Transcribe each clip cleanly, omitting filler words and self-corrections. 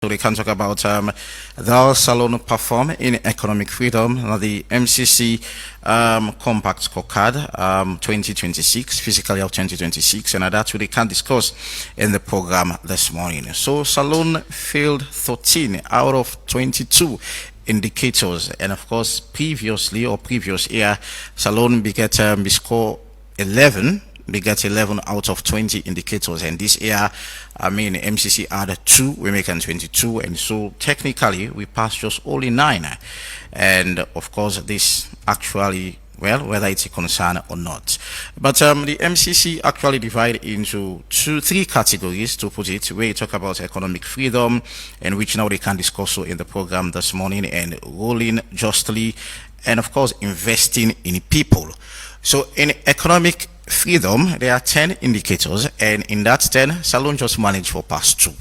So they can talk about the salon perform in economic freedom, the MCC Compact Scorecard 2026, fiscal year of 2026, and that's what they can discuss in the program this morning. So Salon failed 13 out of 22 indicators, and of course previously or previous year Salon we score 11. We get 11 out of 20 indicators, and this year, MCC added 2, we make 22, and so technically we passed just only 9. And of course, this actually, well, whether it's a concern or not. But the MCC actually divide into three categories, to put it, where you talk about economic freedom, and which now they can discuss so in the program this morning, and ruling justly, and of course, investing in people. So in economic freedom, there are 10 indicators, and in that 10, Salon just managed for past 2.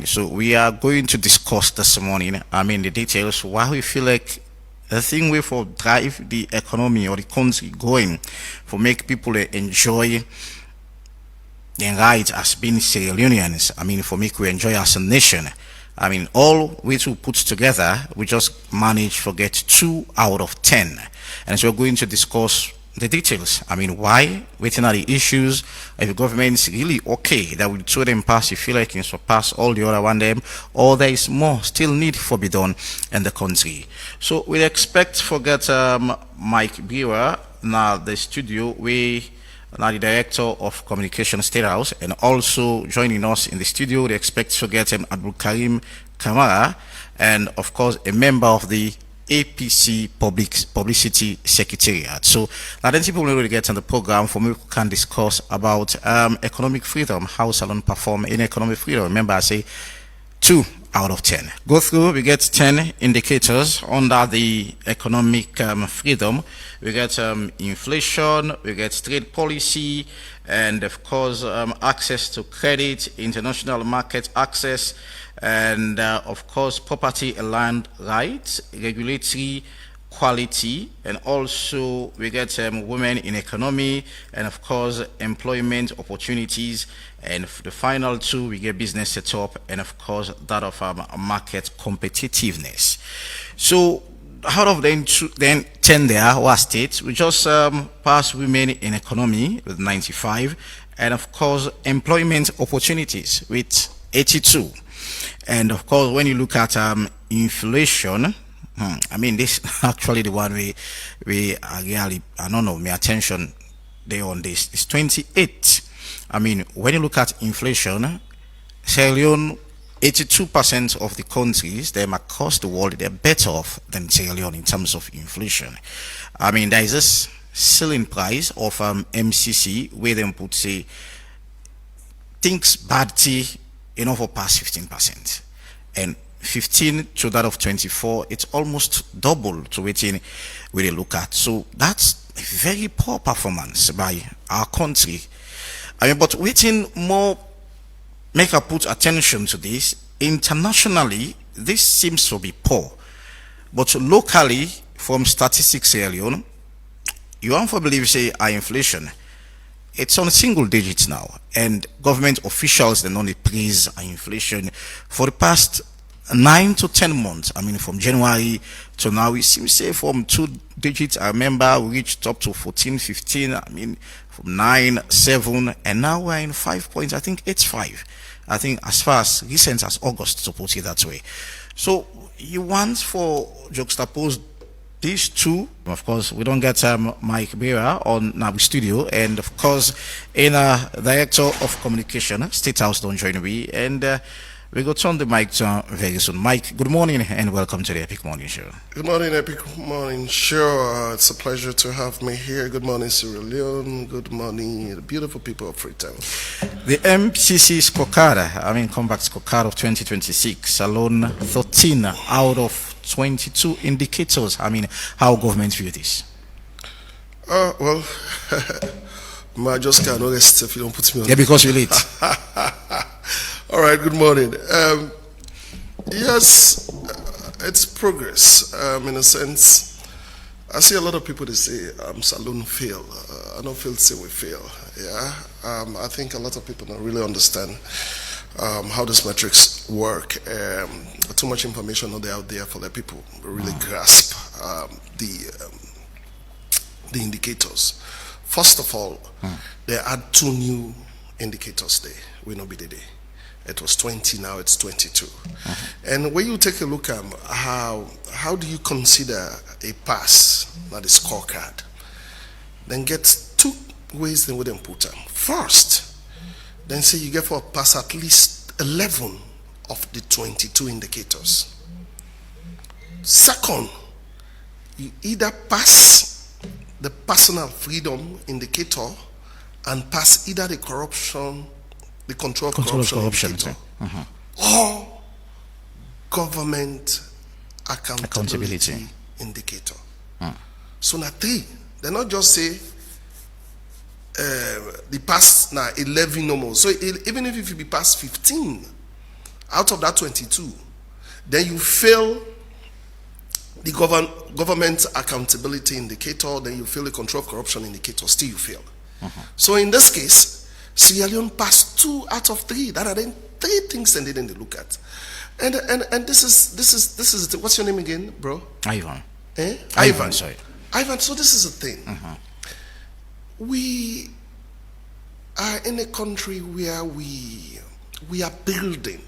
So we are going to discuss this morning, the details, why we feel like the thing we for drive the economy or the country going, for make people enjoy the rights as being Sierra Leoneans, for make we enjoy as a nation. All we two put together, we just managed to get 2 out of 10. And so we're going to discuss the details. Why? Waiting are the issues. If the government is really okay that we throw them past, you feel like you can surpass all the other one them, or there is more still need for be done in the country. So we expect to get Myk Berewa now the studio. We now the director of communication State House, and also joining us in the studio, they expect to get Abdul Karim Kamara, and of course a member of the APC Publicity Secretariat. So now then people will get on the program for me we can discuss about economic freedom, how Salon perform in economic freedom. Remember I say 2 out of 10. Go through, we get 10 indicators under the economic freedom. We get inflation, we get trade policy, and of course access to credit, international market access, and of course property and land rights, regulatory quality, and also we get women in economy, and of course employment opportunities, and the final 2 we get business setup, and of course that of market competitiveness. So out of the 10 there was states, we just pass women in economy with 95, and of course employment opportunities with 82. And of course when you look at inflation, this actually the one we are really, I don't know, my attention there on this is 28. When you look at inflation, Sierra Leone, 82% of the countries them across the world, they're better off than Sierra Leone in terms of inflation. There is this ceiling price of MCC where them put say things bad tea for past 15%, and 15 to that of 24, it's almost double to waiting we look at. So that's a very poor performance by our country. But waiting more make a put attention to this. Internationally, this seems to be poor, but locally, from Statistics Sierra Leone, you won't believe say our inflation, it's on single digits now, and government officials they only praise our inflation for the past 9 to 10 months. From January to now, we seem to say from 2 digits. I remember we reached up to 14, 15. From 9, 7, and now we're in 5 points. I think it's 5. I think as far as recent as August, to put it that way. So you want for juxtapose these 2. Of course, we don't get Myk Berewa on our studio, and of course, in director of communication, State House don't join me, and we go turn the mic to very soon. Myk, good morning and welcome to the Epic Morning Show. Good morning, Epic Morning Show. It's a pleasure to have me here. Good morning, Sierra Leone. Good morning, the beautiful people of Freetown. The MCC Scorecard, Compact Scorecard of 2026, Salon 13 out of 22 indicators. How government view this? Well, I just can't rest if you don't put me on. Yeah, because you're late. All right, good morning. Yes, it's progress. In a sense, I see a lot of people, they say Salon fail. I don't feel say we fail. Yeah, I think a lot of people don't really understand how these metrics work. Too much information not out there for the people to really grasp the indicators. First of all, there are 2 new indicators there. We know be the day. It was 20, now it's 22. And when you take a look at how do you consider a pass, not a scorecard, then get 2 ways they wouldn't put them. First, then say you get for a pass at least 11 of the 22 indicators. Second, you either pass the personal freedom indicator and pass either the corruption, the control of corruption indicator, or government accountability indicator. So now 3, they not just say the pass now 11 normal. So even if you be past 15 out of that 22, then you fail the government accountability indicator, then you fail the control of corruption indicator, still you fail. So in this case, Sierra Leone passed 2 out of 3. That are then 3 things that they didn't look at. And this is what's your name again, bro? Ivan. Ivan, sorry. Ivan, so this is the thing. We are in a country where we are building.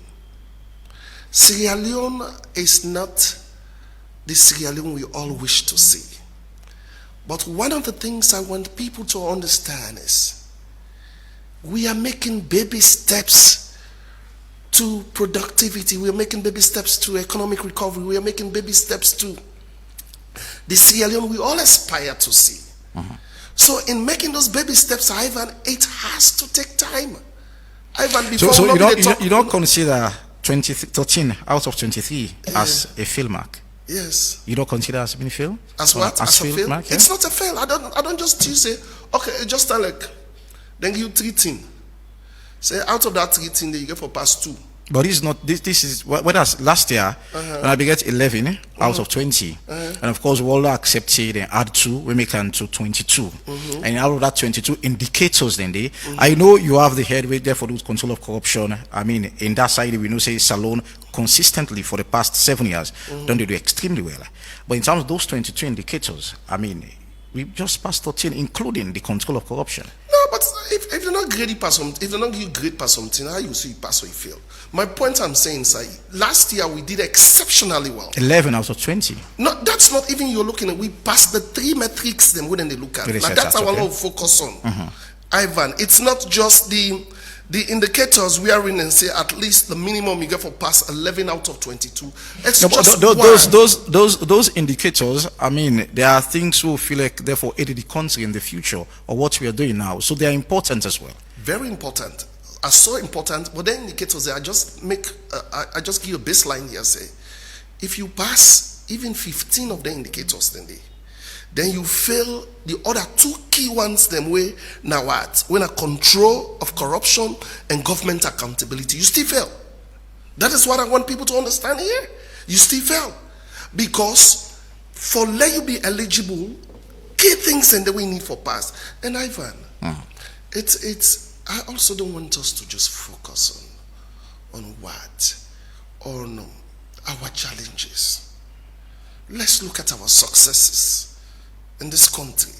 Sierra Leone is not the Sierra Leone we all wish to see. But one of the things I want people to understand is we are making baby steps to productivity. We are making baby steps to economic recovery. We are making baby steps to the Sierra Leone we all aspire to see. So in making those baby steps, Ivan, it has to take time. Ivan, before so you don't consider 13 out of 23 as a fail mark? Yes. You don't consider as being fail? As what? As a fail? Mark, yeah? It's not a fail. I don't just say, okay, just like, then you 13. Say out of that 13, then you get for past 2. But this is not, this is, what else, last year, when I get 11 out of 20, and of course we all accepted and add 2, we make it to 22. And out of that 22 indicators then they, I know you have the headway there for the control of corruption. I mean, in that side, we know say Salone consistently for the past 7 years, don't they do extremely well. But in terms of those 22 indicators, I mean, we just passed 13, including the control of corruption. No, but if you're not graded past something, if they're not give you grade past something, how you see you pass or you fail? My point I'm saying is last year we did exceptionally well. 11 out of 20. No, that's not even you're looking at. We passed the 3 metrics them when they look at. Now that's our okay. Focus on. Ivan, it's not just the indicators we are in and say at least the minimum you get for pass 11 out of 22. It's no, just those indicators, I mean, there are things who feel like therefore aid the country in the future or what we are doing now. So they are important as well. Very important. Are so important, but the indicators I just give you a baseline here. Say, if you pass even 15 of the indicators, then you fail the other 2 key ones. Them way now what? When a control of corruption and government accountability, you still fail. That is what I want people to understand here. You still fail because for let you be eligible, key things and that we need for pass. And Ivan, it's. I also don't want us to just focus on our challenges. Let's look at our successes in this country.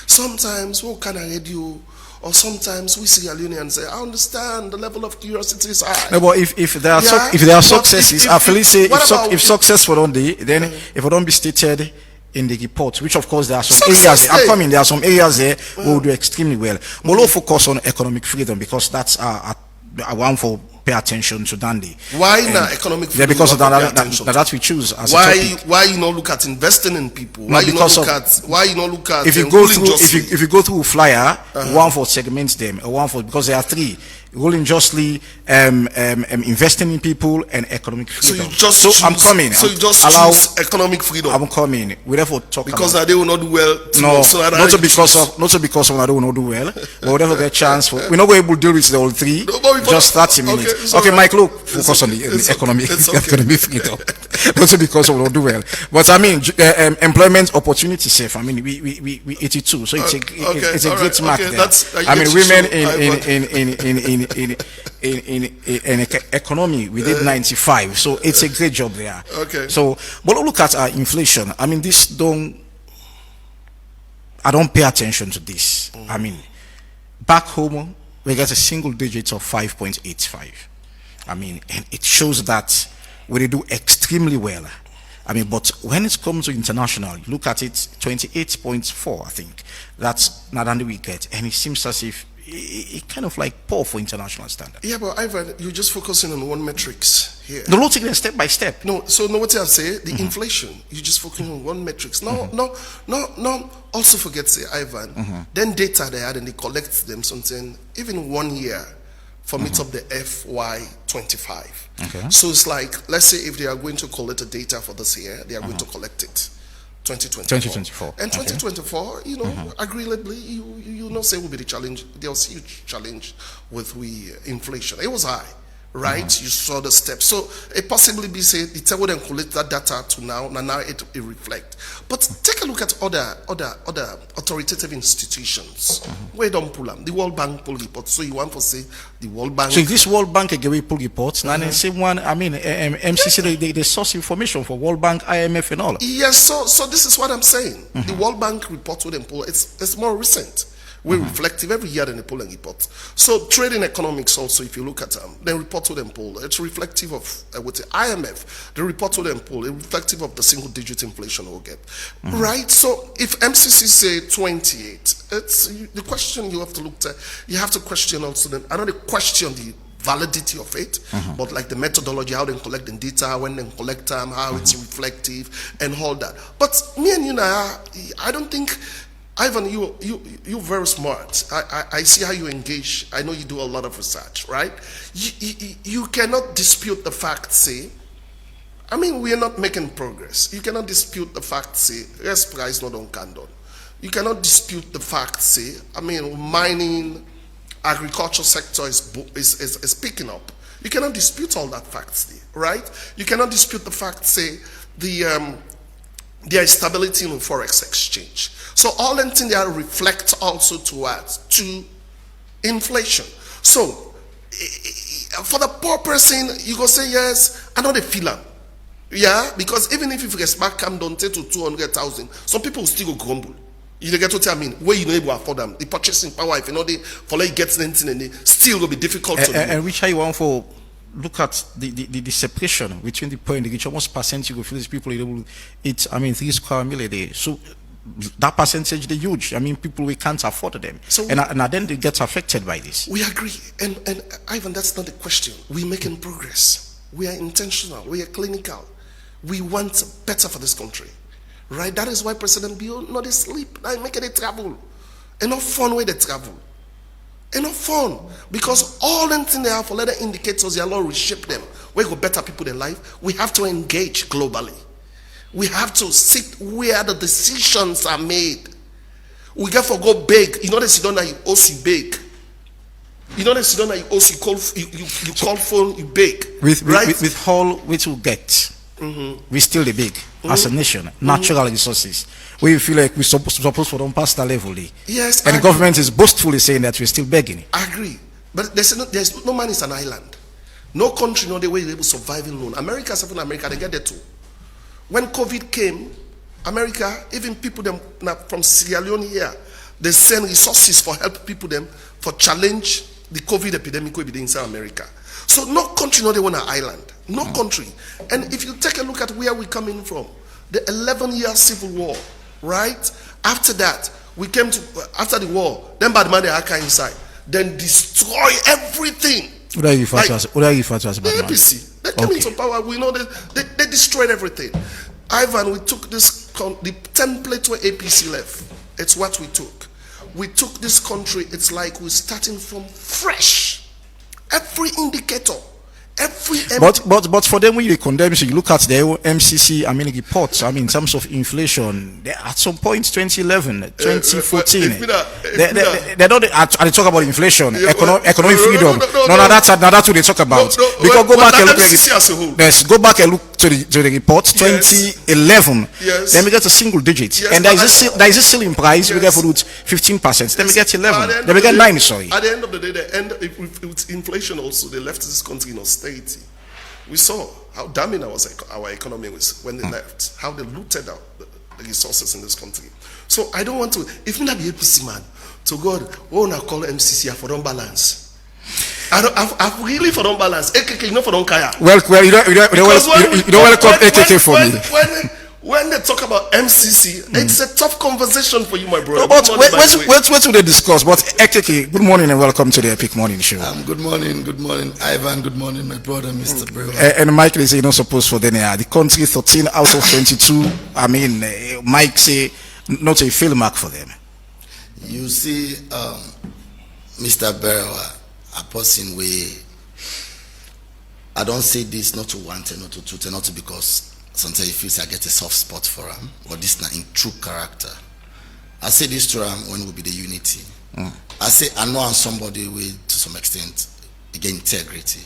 Sometimes we kind of radio, or sometimes we see a union and say, I understand the level of curiosity is high. No, but if there are successes, I feel say if successful don't they, then if it don't be stated in the report, which of course there are some areas there are some areas there who will do extremely well. But we'll focus on economic freedom because that's I want for pay attention to Dandy. Why not economic freedom? Yeah, because of that we choose as why a topic. Why you not look at investing in people? Why you not look at if you go through flyer, one for segments them, one for because there are 3. Ruling justly, investing in people and economic freedom. I'm coming. So you just choose economic freedom. I'm coming. We therefore talk because they will not do well. No, not because of they will not do well. But whatever get chance for, we're not going to deal with the whole 3. Just 30 minutes. Okay, Mike, look, focus on the economic freedom. Not because we don't do well, but I mean employment opportunity safe. I mean we 82, so it's a great mark there. I mean women in economy, we did 95. So it's a great job there. Okay. So, but look at inflation. I mean, I don't pay attention to this. I mean, back home, we get a single digit of 5.85. I mean, and it shows that we do extremely well. I mean, but when it comes to international, you look at it, 28.4, I think. That's not only we get. And it seems as if it kind of like poor for international standard. Yeah, but Ivan, you're just focusing on one metrics here. No, not taking it step by step. No, so know what I say? The inflation, you're just focusing on one metrics. No, also forget, say, Ivan, then data they had and they collect them something, even 1 year, for meet up the FY25. Okay. So it's like, let's say if they are going to collect the data for this year, they are going to collect it 2024. And 2024, you know, agreeably, you know, say will be the challenge. There was huge challenge with inflation. It was high, right? You saw the steps. So it possibly be say it's able to collect that data to now it reflect. But take a look at other authoritative institutions. Where don't pull them? The World Bank pull report. So you want to say the World Bank. So if this World Bank again pull reports, and the same one, I mean, MCC they source information for World Bank, IMF, and all. Yes. So this is what I'm saying. The World Bank report with them pull. It's more recent. We're reflective every year in the polling report. So trading economics also, if you look at them, the report to them poll, it's reflective of with the IMF, the report to them poll, it's reflective of the single digit inflation we'll get. Right? So if MCC say 28, it's the question you have to look at, you have to question also then, I don't question the validity of it, but like the methodology, how they collect the data, when they collect them, how it's reflective and all that. But me and you now, I don't think Ivan, you're very smart. I see how you engage. I know you do a lot of research, right? You cannot dispute the fact, say, I mean, we are not making progress. You cannot dispute the fact, say, yes, price not on candle. You cannot dispute the fact, say, I mean, mining, agriculture sector is picking up. You cannot dispute all that facts, right? You cannot dispute the fact, say, there is stability in the forex exchange. So all them things they reflect also to inflation. So for the poor person, you go say yes, I know they feel them. Yeah, because even if you get back come down to 200,000, some people will still go grumble. You get what I mean? Where you know able to afford them, the purchasing power, if you know they for like get anything and they still will be difficult to do. And which are you want for? Look at the separation between the poor and the rich. Almost percentage of these people able to eat, I mean, 3 square meal a day. So that percentage they're huge. I mean, people we can't afford them. So and then they get affected by this. We agree. And Ivan, that's not the question. We're making progress. We are intentional. We are clinical. We want better for this country. Right? That is why President Bill not sleep. I make it travel. Enough fun with the travel. Enough fun, because all them things they have for letter indicators, they allow reshape them. We go better people their life. We have to engage globally. We have to sit where the decisions are made. We get for go big. You know they sit down and you also big. You know they sit down and you also you call phone you big. With all which we get, we still the big as a nation. Natural resources. We feel like we're supposed to don't pass that level. Yes, and the government is boastfully saying that we're still begging. I agree. But there's no man is an island. No country, no the way able to survive alone. America, Southern America, they get there too. When COVID came, America, even people them from Sierra Leone here, they send resources for help people them for challenge the COVID epidemic will be inside America. So no country, no they want an island. No country. And if you take a look at where we're coming from, the 11-year civil war, right? After that, we came to after the war. Then bad man they are inside. Then destroy everything. What are you referring to as the APC? They came into power. We know they destroyed everything. Ivan, we took this the template where APC left. It's what we took. We took this country. It's like we're starting from fresh. Every indicator. But for them, when you condemn, so you look at the MCC, I mean, reports, I mean, in terms of inflation, at some point, 2011, 2014, they don't talk about inflation, economic freedom. No, that's what they talk about. Because go back and look to the report, Yes. 2011. Yes. Then we get a single digit. Yes, and there is a ceiling price. We get Yes. for 15%. Then we get At 11. the end Then of we the get day- 9, sorry. At the end of the day, with inflation also, they left this country in austerity. We saw how damning our economy was when they left, how they looted out the resources in this country. So I don't want to, if me not be APC man, to God, what I call MCC for unbalance. I've really for unbalance. AKK, you know for kaya. Well, you don't welcome AKK for me. When they talk about MCC, it's a tough conversation for you, my brother. But wait till they discuss. But AKK, good morning and welcome to the Epic Morning Show. Good morning, Ivan. Good morning, my brother, Mr. Berewa. And Mike, they say you're not supposed for the country 13 out of 22. I mean, Mike say not a fail mark for them. You see, Mr. Berewa, a person where I don't say this not to want and not to truth and not to because sometimes he feels I get a soft spot for him, but this not in true character. I say this to him when we be the unity. I say I know I'm somebody with to some extent again integrity.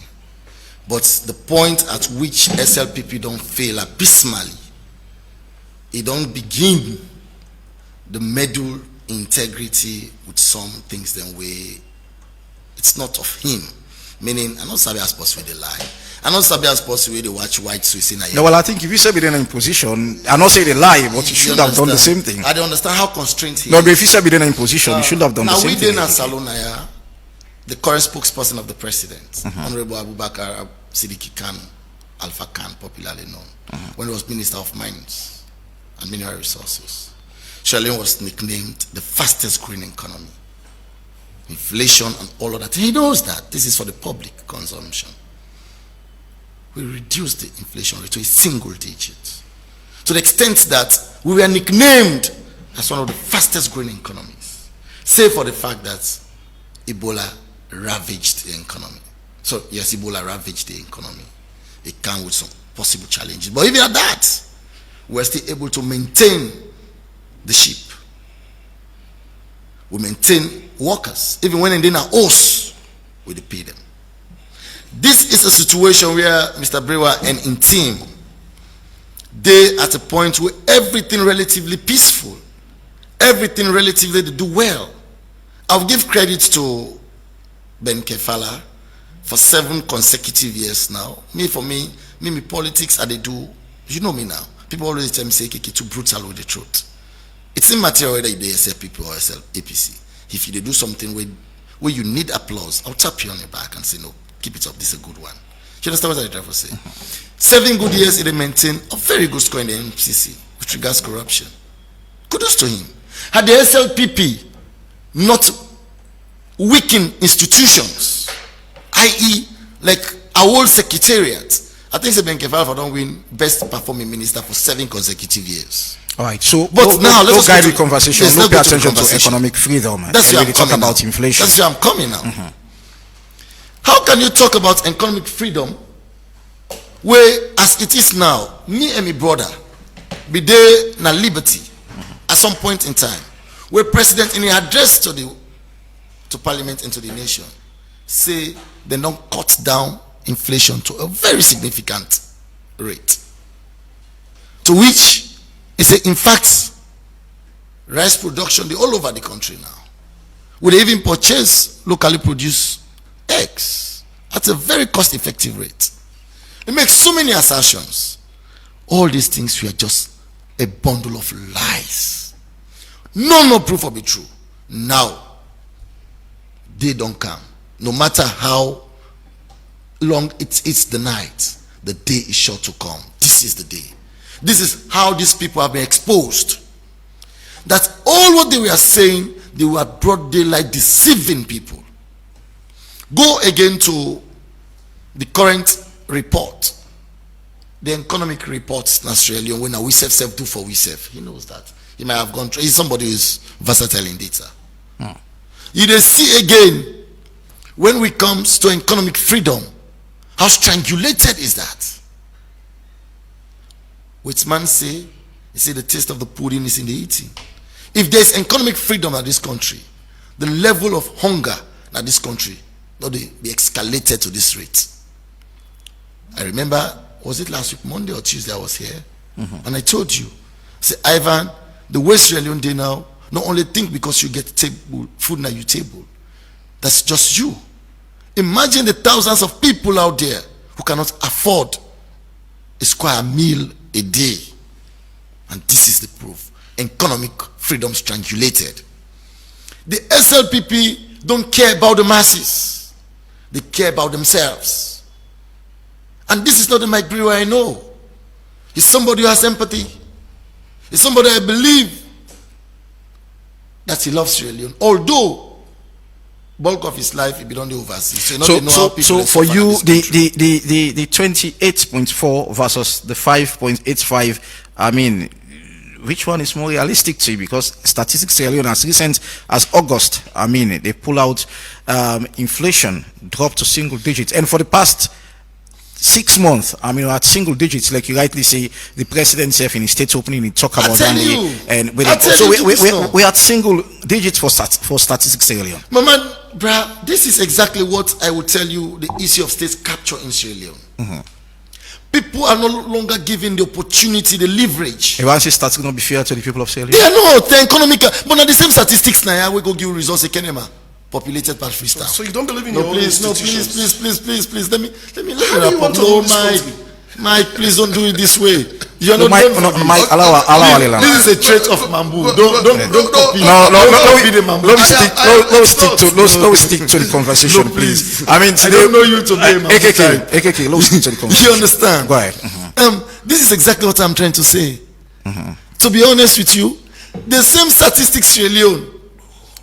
But the point at which SLPP don't fail abysmally, it don't begin the middle integrity with some things then way it's not of him. Meaning I not sabi as possible they lie. I not sabi as possible they watch white Swiss. No, well, I think if you say be in position, I not say they lie, but you should have done the same thing. I don't understand how constrained he No, is. but if you say be in position, you should have done the same thing. Now we Salonaya, the current spokesperson of the president, Honorable Abubakar Siddiqui Khan, Alpha Khan, popularly known, when he was Minister of Mines and Mineral Resources. Sierra Leone was nicknamed the fastest growing economy. Inflation and all of that. He knows that this is for the public consumption. We reduced the inflation rate to a single digit, to the extent that we were nicknamed as one of the fastest growing economies, save for the fact that Ebola ravaged the economy. So yes, Ebola ravaged the economy. It came with some possible challenges, but even at that, we're still able to maintain the ship. We maintain workers, even when they're not us, we pay them. This is a situation where Mr. Berewa and in team, they at a point where everything relatively peaceful, everything relatively they do well. I'll give credit to Ben Kefala for 7 consecutive years now. Me politics, they do, you know me now. People always tell me, say, "Kiki, too brutal with the truth." It's immaterial whether they SLPP or SLAPC. If you do something where you need applause, I'll tap you on your back and say, "No, keep it up. This is a good one." You understand what I'm trying to say? 7 good years, it maintained a very good score in the MCC with regards to corruption. Kudos to him. Had the SLPP not weakened institutions, i.e., like our whole secretariat, I think Ben Kefala don't win best performing minister for 7 consecutive years. All right, so but now let's guide the conversation. Yes, pay attention to economic freedom. That's where I'm talk coming about now. inflation. That's where I'm coming now. How can you talk about economic freedom where, as it is now, me and my brother be there na liberty at some point in time, where President in the address to Parliament and to the nation say they don't cut down inflation to a very significant rate, to which he say, in fact, rice production they all over the country now. We even purchase locally produced eggs at a very cost-effective rate. It makes so many assertions. All these things were just a bundle of lies. No proof of it true. Now, they don't come. No matter how long it's the night, the day is sure to come. This is the day. This is how these people have been exposed. That all what they were saying, they were broad daylight deceiving people. Go again to the current report, the economic reports in Australia, when we self do for we self. He knows that. He might have gone through. He's somebody who's versatile in data. You they see again, when it comes to economic freedom, how strangulated is that? Which man say, you see the taste of the pudding is in the eating. If there's economic freedom in this country, the level of hunger in this country not be escalated to this rate. I remember was it last week, Monday or Tuesday, I was here, and I told you, say, Ivan, the way Sierra Leone day now, not only think because you get table food na your table, that's just you. Imagine the thousands of people out there who cannot afford a square meal a day. And this is the proof. Economic freedom strangulated. The SLPP don't care about the masses. They care about themselves. And this is not the Myk Berewa I know. He's somebody who has empathy. He's somebody I believe that he loves Sierra Leone. Although bulk of his life he be done the overseas. So for you, the 28.4 versus the 5.85, I mean, which one is more realistic to you? Because Statistics Sierra Leone, as recent as August, I mean, they pull out inflation dropped to single digits, and for the past 6 months, I mean, we're at single digits, like you rightly say. The president himself in his state opening, he talk about that. And we're at single digits for Statistics Sierra Leone. Mama, bruh, this is exactly what I would tell you the issue of state capture in Sierra Leone. People are no longer given the opportunity, the leverage. If I say statistics not be fair to the people of Sierra Leone? Yeah, no, the economic, but not the same statistics now. We go give results. Kenema populated by freestyle. So you don't believe in your own institutions? Please. Let me wrap up. No, Mike, please don't do it this way. You are not Mike, allow This is a trait of Mambu. Don't copy. Let's stick to the conversation, please. I mean, I don't know you to be Mambu. AKK, let's stick to the conversation. You understand? Go ahead. This is exactly what I'm trying to say. To be honest with you, the same statistics Sierra Leone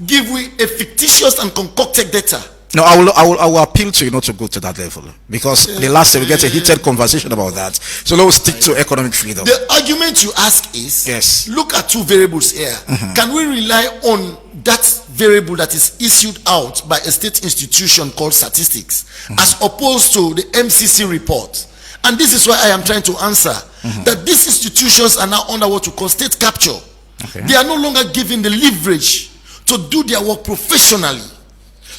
give we a fictitious and concocted data. No, I will appeal to you not to go to that level, because the last time we get a heated conversation about that. So let's stick to economic freedom. The argument you ask is, yes, look at two variables here. Can we rely on that variable that is issued out by a state institution called statistics, as opposed to the MCC report? And this is why I am trying to answer that these institutions are now under what we call state capture. They are no longer given the leverage to do their work professionally,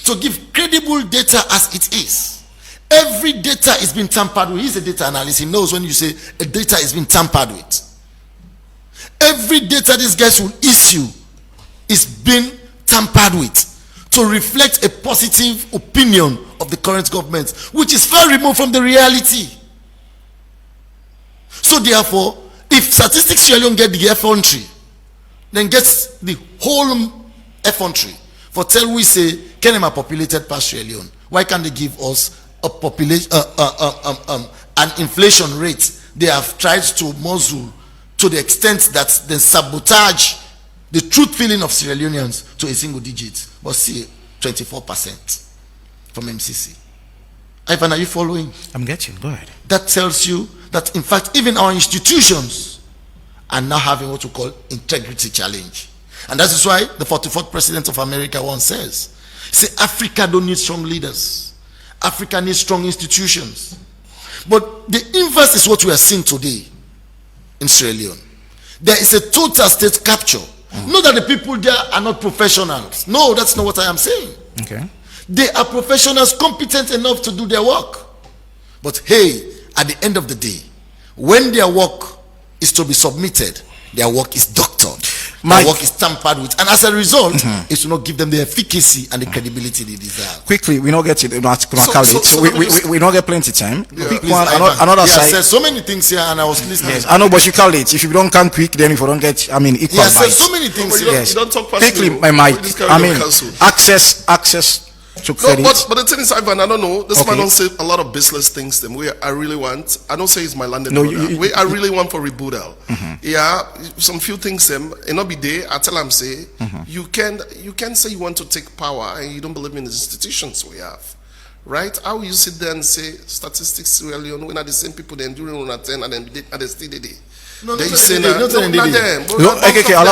to give credible data as it is. Every data is being tampered with. He's a data analyst. He knows when you say a data is being tampered with. Every data these guys will issue is being tampered with to reflect a positive opinion of the current government, which is far removed from the reality. So therefore, if Statistics Sierra Leone get the effrontery, then gets the whole effrontery for tell we say Kenema populated past Sierra Leone, why can't they give us a population an inflation rate they have tried to muzzle to the extent that they sabotage the truth feeling of Sierra Leoneans to a single digit, but see 24% from MCC. Ivan, are you following? I'm getting. Go ahead. That tells you that in fact even our institutions are now having what we call integrity challenge. And that is why the 44th president of America once says, say Africa don't need strong leaders. Africa needs strong institutions. But the inverse is what we are seeing today in Sierra Leone. There is a total state capture. Not that the people there are not professionals. No, that's not what I am saying. Okay. They are professionals competent enough to do their work. But hey, at the end of the day, when their work is to be submitted, their work is doctored. Their work is tampered with, and as a result, it will not give them the efficacy and the credibility they deserve. Quickly, we not get it. We not get plenty time. Yeah. Please, another side. Said so many things here, and I was listening. Yes, I know, but you call it. If you don't come quick, then if you don't get, I mean, equal. Yes, said so many things. Yes, you don't talk personally. quickly, my mic. I mean, access to credit. No, but the thing is, Ivan, I don't know. This man don't say a lot of baseless things. Them where I really want. I don't say it's my landed. No, I really want for rebuttal. Yeah, some few things. Them it not be there. I tell them say you can say you want to take power and you don't believe in the institutions we have. Right? How will you sit there and say statistics Sierra Leone when are the same people then during 10 and then they still did it? No, then you say not them. Go ahead,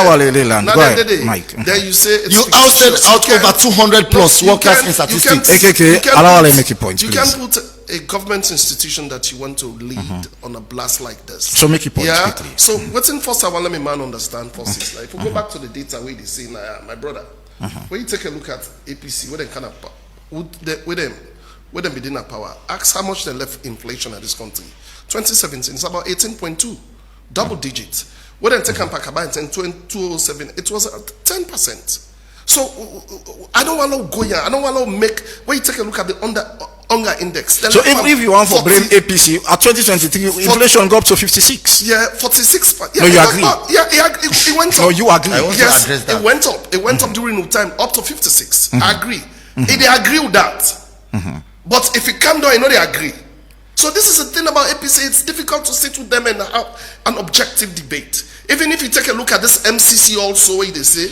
Mike. Then you say you ousted out over 200 plus workers in statistics. Allow me make a point, you please. can't put a government institution that you want to lead on a blast like this. So make a point quickly. So what's in first I want let me man understand first is like if we go back to the data where they say my brother, when you take a look at APC, where they kind of when they begin at power, ask how much they left inflation at this country. 2017, it's about 18.2, double digits. When they take back about in 2007, it was at 10%. So I don't want to go here. I don't want to make. When you take a look at the hunger index. So if you want to blame APC at 2023, inflation go up to 56. Yeah, 46. Yeah, no, you agree? It went up. No, you agree? Yes, it went up. It went up during the time up to 56. I agree. They agree with that. But if it come down, I know they agree. So this is the thing about APC. It's difficult to sit with them and have an objective debate. Even if you take a look at this MCC also, where they say,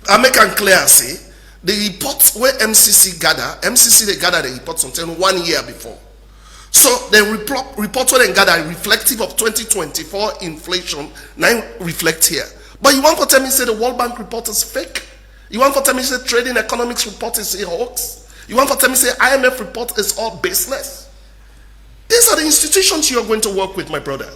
I make it clear, say, the reports where MCC they gather the reports until 1 year before. So the report where they gather reflective of 2024 inflation, now reflect here. But you want to tell me, say, the World Bank report is fake? You want to tell me, say, trading economics report is a hoax? You want to tell me, say, IMF report is all baseless? These are the institutions you are going to work with, my brother.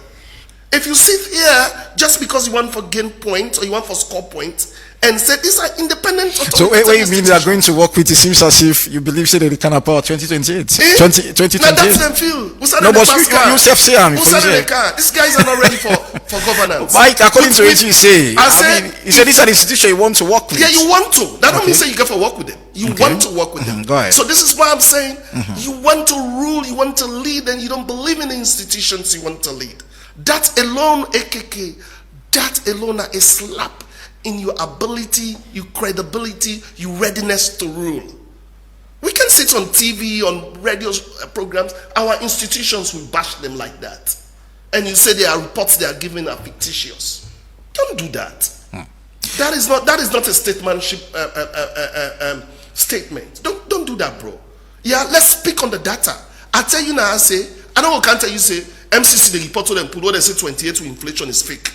If you sit here just because you want for gain points or you want for score points and say these are independent authorities. So what you mean they are going to work with? It seems as if you believe say they can have power 2028. 2028. No, that's them feel. No, but you self say who said they can? These guys are not ready for governance. Mike, according to what you say, I mean, you say these are the institutions you want to work with. Yeah, you want to. That don't mean say you get to work with them. You want to work with them. Go ahead. So this is why I'm saying you want to rule, you want to lead, and you don't believe in the institutions you want to lead. That alone, AKK, that alone are a slap in your ability, your credibility, your readiness to rule. We can sit on TV, on radio programs, our institutions will bash them like that. And you say their reports they are giving are fictitious. Don't do that. That is not a statesmanship statement. Don't do that, bro. Yeah, let's speak on the data. I tell you now, I can't tell you say MCC the report to them put what they say 28 to inflation is fake.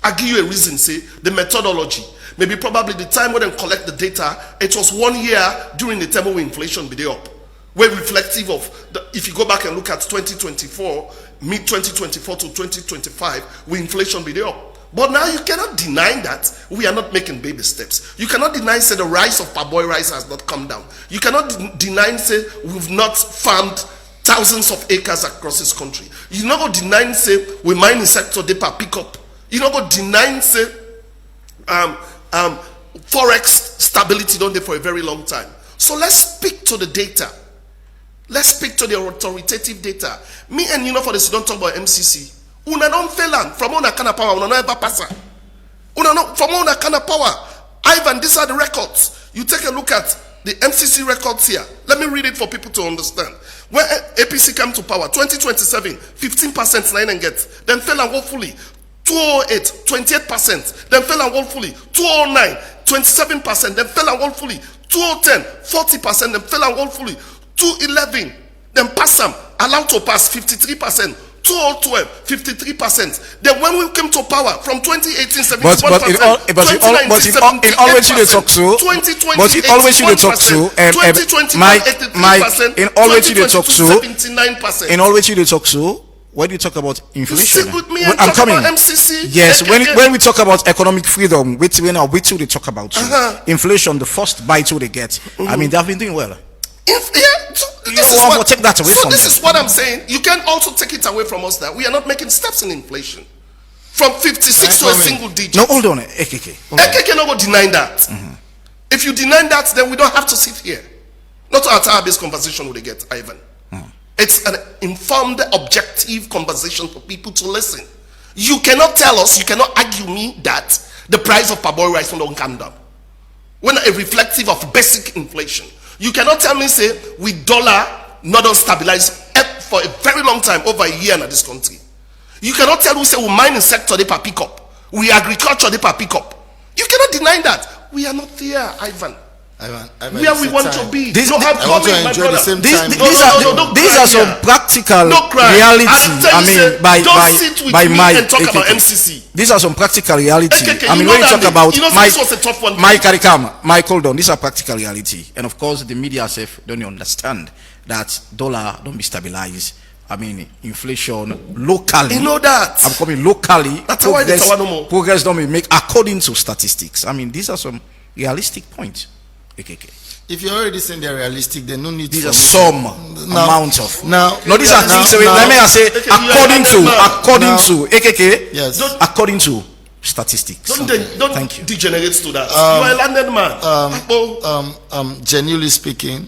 I give you a reason, say the methodology. Maybe probably the time when they collect the data, it was 1 year during the time when inflation be up. We're reflective of if you go back and look at 2024, mid 2024 to 2025, where inflation be up. But now you cannot deny that we are not making baby steps. You cannot deny say the rice of parboiled rice has not come down. You cannot deny say we've not farmed thousands of acres across this country. You not go deny say we mining sector they pick up. You not go deny say forex stability don't there for a very long time. So let's speak to the data. Let's speak to the authoritative data. Me and you know for this, don't talk about MCC. Una don't fail from una kind of power. Una never pass. Una no from una kind of power. Ivan, these are the records. You take a look at the MCC records here. Let me read it for people to understand. When APC came to power, 2027, 15% nine and get. Then fell and woefully. 2008, 28%. Then fell and woefully. 2009, 27%. Then fell and woefully. 2010, 40%. Then fell and woefully. 2011, then pass them, allowed to pass 53%. 2012, 53%. Then when we came to power from 2018, 71%. But it always you talk so. 2020, but it always you talk so. 2021, 83%. In always you talk so. 79%. In always you talk so. When you talk about inflation, sit with me and I'm talk coming. About MCC. Yes, when we talk about economic freedom, wait till they talk about inflation, the first bite they get. I mean, they've been doing well. This is what I'm saying. You can also take it away from us that we are not making steps in inflation from 56 to a single digit. No, hold on, AKK. AKK not going to deny that. If you deny that, then we don't have to sit here. Not to have this conversation with get Ivan. It's an informed, objective conversation for people to listen. You cannot tell us, you cannot argue me that the price of parboiled rice don't come down. When a reflective of basic inflation. You cannot tell me, say, with dollar not on stabilize for a very long time, over a year in this country. You cannot tell me, say, we mining sector, they pick up. We agriculture, they pick up. You cannot deny that. We are not there, Ivan. Where we want to be. These are some practical reality. By Myk and talk about MCC. These are some practical reality. When you talk about Myk, hold on. These are practical reality, and of course, the media don't understand that dollar don't be stabilized. I mean, inflation locally. You know that. I'm coming locally. That's why progress don't be made according to statistics. I mean, these are some realistic points. AKK. If you're already saying they're realistic, then no need. These are some amount of. Now, No, these are things. Let me say, according to AKK. Yes. According to statistics. Don't Thank you. degenerate to that. You are a landed man. Genuinely speaking,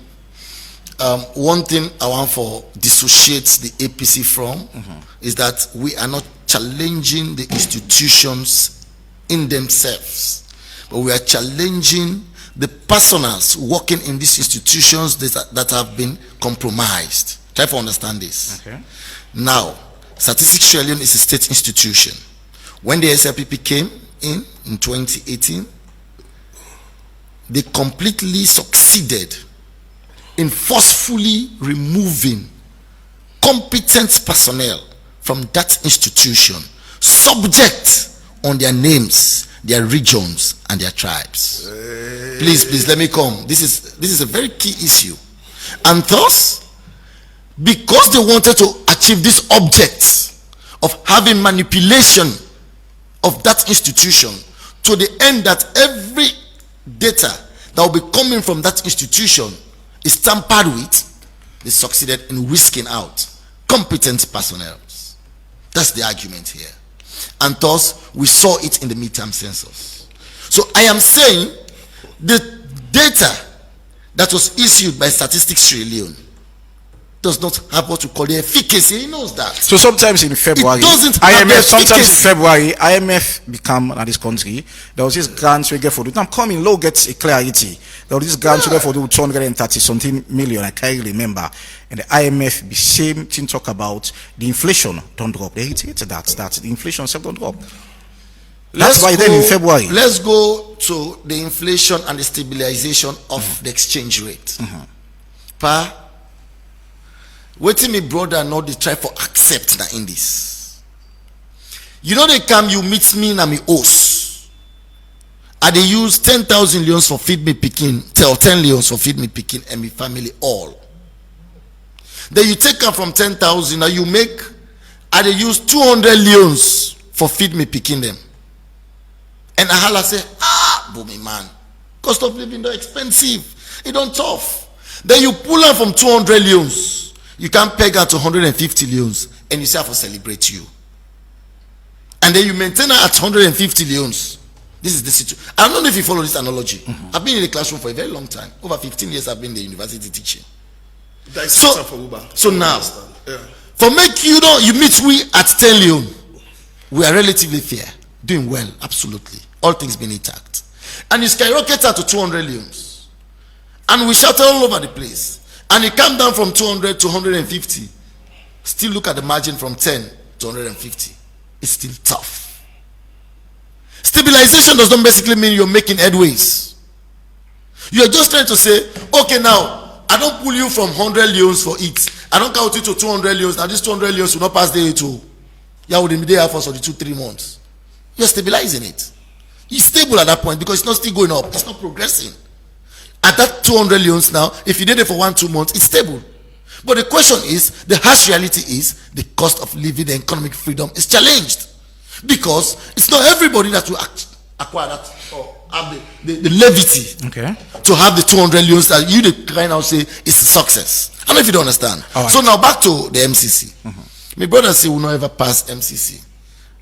one thing I want for dissociates the APC from is that we are not challenging the institutions in themselves, but we are challenging the personals working in these institutions that have been compromised. Try to understand this. Okay. Now, Statistics Sierra Leone is a state institution. When the SLPP came in 2018, they completely succeeded in forcefully removing competent personnel from that institution, subject on their names, their regions, and their tribes. Please, let me come. This is a very key issue. And thus, because they wanted to achieve this object of having manipulation of that institution to the end that every data that will be coming from that institution is tampered with, they succeeded in whisking out competent personnel. That's the argument here. And thus, we saw it in the midterm census. So I am saying the data that was issued by Statistics Sierra Leone does not have what we call the efficacy. He knows that. So sometimes in February, IMF become in this country. There was this grants we get for the now coming low gets a clarity. There was this grants we get for the 230 something million. I can't remember. And the IMF the same thing talk about the inflation don't drop. They hit that the inflation self don't drop. That's why then in February. Let's go to the inflation and the stabilization of the exchange rate. Waiting me brother not they try for accept that in this. You know they come you meet me na me host. And they use 10,000 leons for feed me picking, 10 leons for feed me picking and me family all. Then you take her from 10,000 and you make and they use 200 leons for feed me picking them. And Ahala say, boomy man, cost of living is expensive. It don't tough. Then you pull her from 200 leons. You can peg her to 150 leons and you say I for celebrate you. And then you maintain her at 150 leons. This is the situation. I don't know if you follow this analogy. I've been in the classroom for a very long time. Over 15 years I've been in the university teaching. So now, for make you know, you meet we at 10 leon. We are relatively fair. Doing well, absolutely. All things being intact. And you skyrocket her to 200 leons. And we shout all over the place. And it came down from 200 to 150. Still look at the margin from 10 to 150. It's still tough. Stabilization does not basically mean you're making headways. You're just trying to say, okay, now I don't pull you from 100 leons for it. I don't count you to 200 leons. Now these 200 leons will not pass the A2. Yeah, within the day for the 2-3 months. You're stabilizing it. It's stable at that point because it's not still going up. It's not progressing. At that 200 leons now, if you did it for 1-2 months, it's stable. But the question is, the harsh reality is, the cost of living, the economic freedom is challenged. Because it's not everybody that will acquire that or have the levity to have the 200 leons that you right now say is a success. I don't know if you don't understand. Right. So now back to the MCC. My brother say we will not ever pass MCC.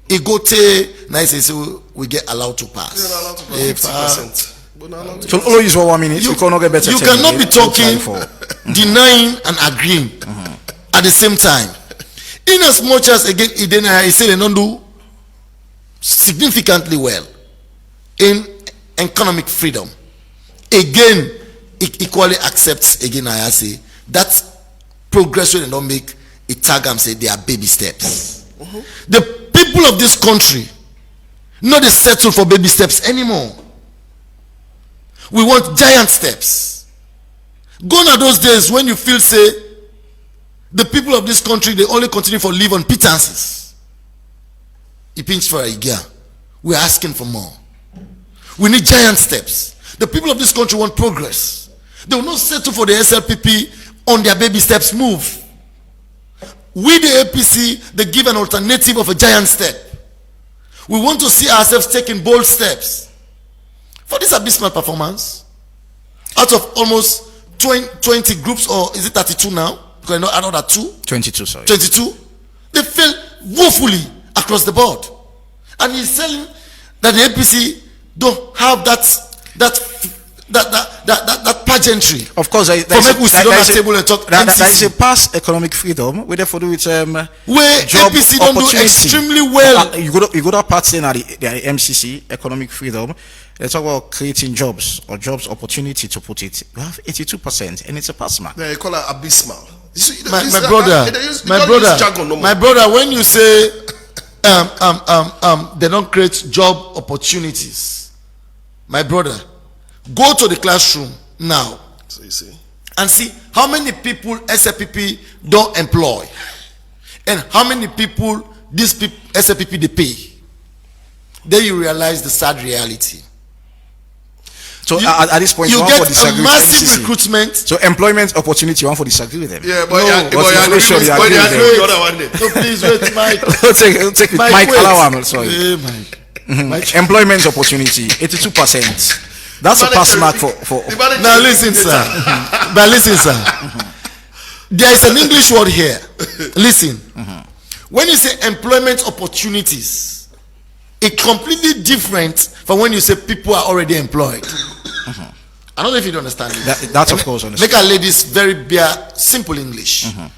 He go to nice say we get allowed to pass. You're allowed to pass 50%. So always for 1 minute. You cannot get better. You cannot be talking, denying and agreeing at the same time. In as much as again, he said they don't do significantly well in economic freedom. Again, it equally accepts again. I say that progress they don't make. It tag and say they are baby steps. The people of this country not they settle for baby steps anymore. We want giant steps. Gone are those days when you feel say the people of this country they only continue for live on pittances. He pinched for a year. We're asking for more. We need giant steps. The people of this country want progress. They will not settle for the SLPP on their baby steps move. We the APC they give an alternative of a giant step. We want to see ourselves taking bold steps. For this abysmal performance, out of almost 20 groups, or is it 32 now? Because I know that 22, sorry. 22. They fail woefully across the board. And he's saying that the APC don't have that pageantry. Of course, there is a past economic freedom. We therefore do it. Where job APC don't do extremely well. You go to parts in the MCC economic freedom. They talk about creating jobs or jobs opportunity, to put it. We have 82%, and it's a pass mark. They call it abysmal. My brother, when you say they don't create job opportunities, my brother, go to the classroom now. So you see, and see how many people SLPP don't employ, and how many people these people SLPP they pay. Then you realize the sad reality. So at this point, you want get for disagree a massive with MCC. Recruitment. So employment opportunity, you want for disagree with them. Yeah, but No, please wait, Mike. Take it. Mike Alawam, sorry. Mike. Employment opportunity, 82%. That's a pass mark for. Now listen, sir. But listen, sir. There is an English word here. Listen. When you say employment opportunities, it's completely different from when you say people are already employed. I don't know if you understand it. That's of course understood. Make a ladies very bare, simple English. Even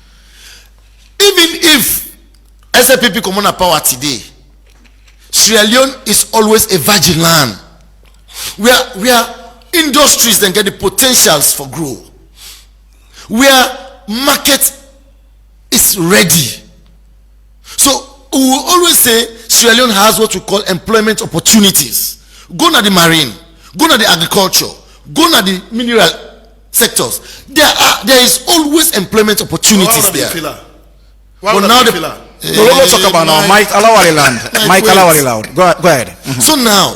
if SLPP come on power today, Sierra Leone is always a virgin land. Where industries then get the potentials for growth. Where market is ready. So we will always say Sierra Leone has what we call employment opportunities. Go to the marine, go to the agriculture, go to the mineral sectors. There is always employment opportunities there. Why now the let's talk about now. Mike Alawari land. Mike Alawari loud. Go ahead. So now,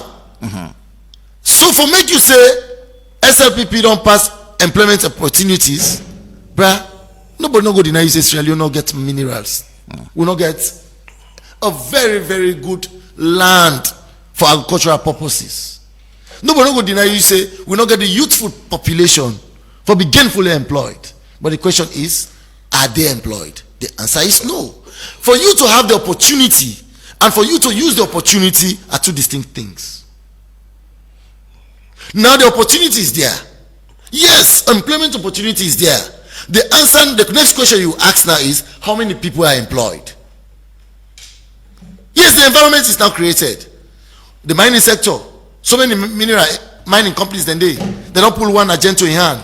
so for make you say SLPP don't pass employment opportunities, bruh, nobody no go deny you say Sierra Leone no get minerals. We not get a very, very good land for agricultural purposes. Nobody no go deny you say we not get the youthful population for be gainfully employed. But the question is, are they employed? The answer is no. For you to have the opportunity and for you to use the opportunity are two distinct things. Now the opportunity is there. Yes, employment opportunity is there. The answer, the next question you ask now is, how many people are employed? Yes, the environment is now created. The mining sector, so many mineral mining companies, then they don't pull one agenda in hand,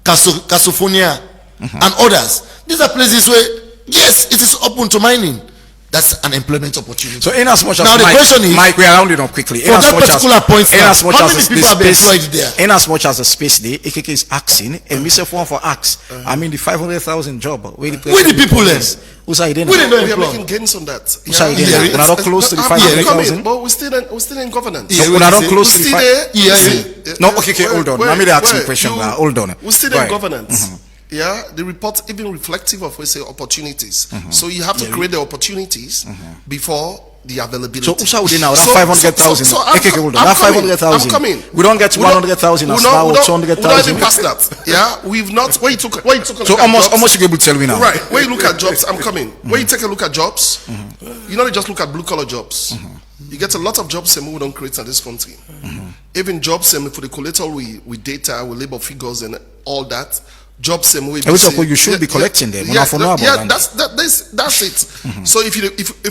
Casophonia and others. These are places where, yes, it is open to mining. That's an employment opportunity. So in as much as now the question is, Mike, we are rounding up quickly. For that particular point, how many people have been employed there? In as much as the space day, AKK is asking, and Mr. Form for ask. I mean the 500,000 job. Where the people is? Who's are we are making gains on that. We're not close to the 500,000. But we're still in governance. We're not close to the 500,000. No, okay, hold on. Let me ask you a question. Hold on. We're still in governance. Yeah, the report even reflective of, we say, opportunities. So you have to create the opportunities before the availability. So Usa would now that 500,000. That 500,000. I'm coming. We don't get 100,000 as now, 200,000. We don't even pass that. Yeah, we've not. Where you took a so almost you able to tell me now. Right. When you look at jobs, I'm coming. When you take a look at jobs, you don't just look at blue collar jobs. You get a lot of jobs we don't create in this country. Even jobs for the collateral with data, with labor figures and all that. Jobs you should be collecting them. That's it. So if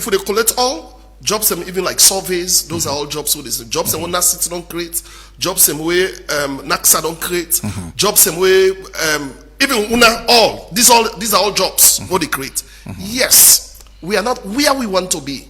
we collect all jobs, even like surveys, those are all jobs. So this jobs and NACIT don't create, jobs and way NACSA don't create, jobs and way even UNA all these are all jobs what they create. Yes, we are not where we want to be.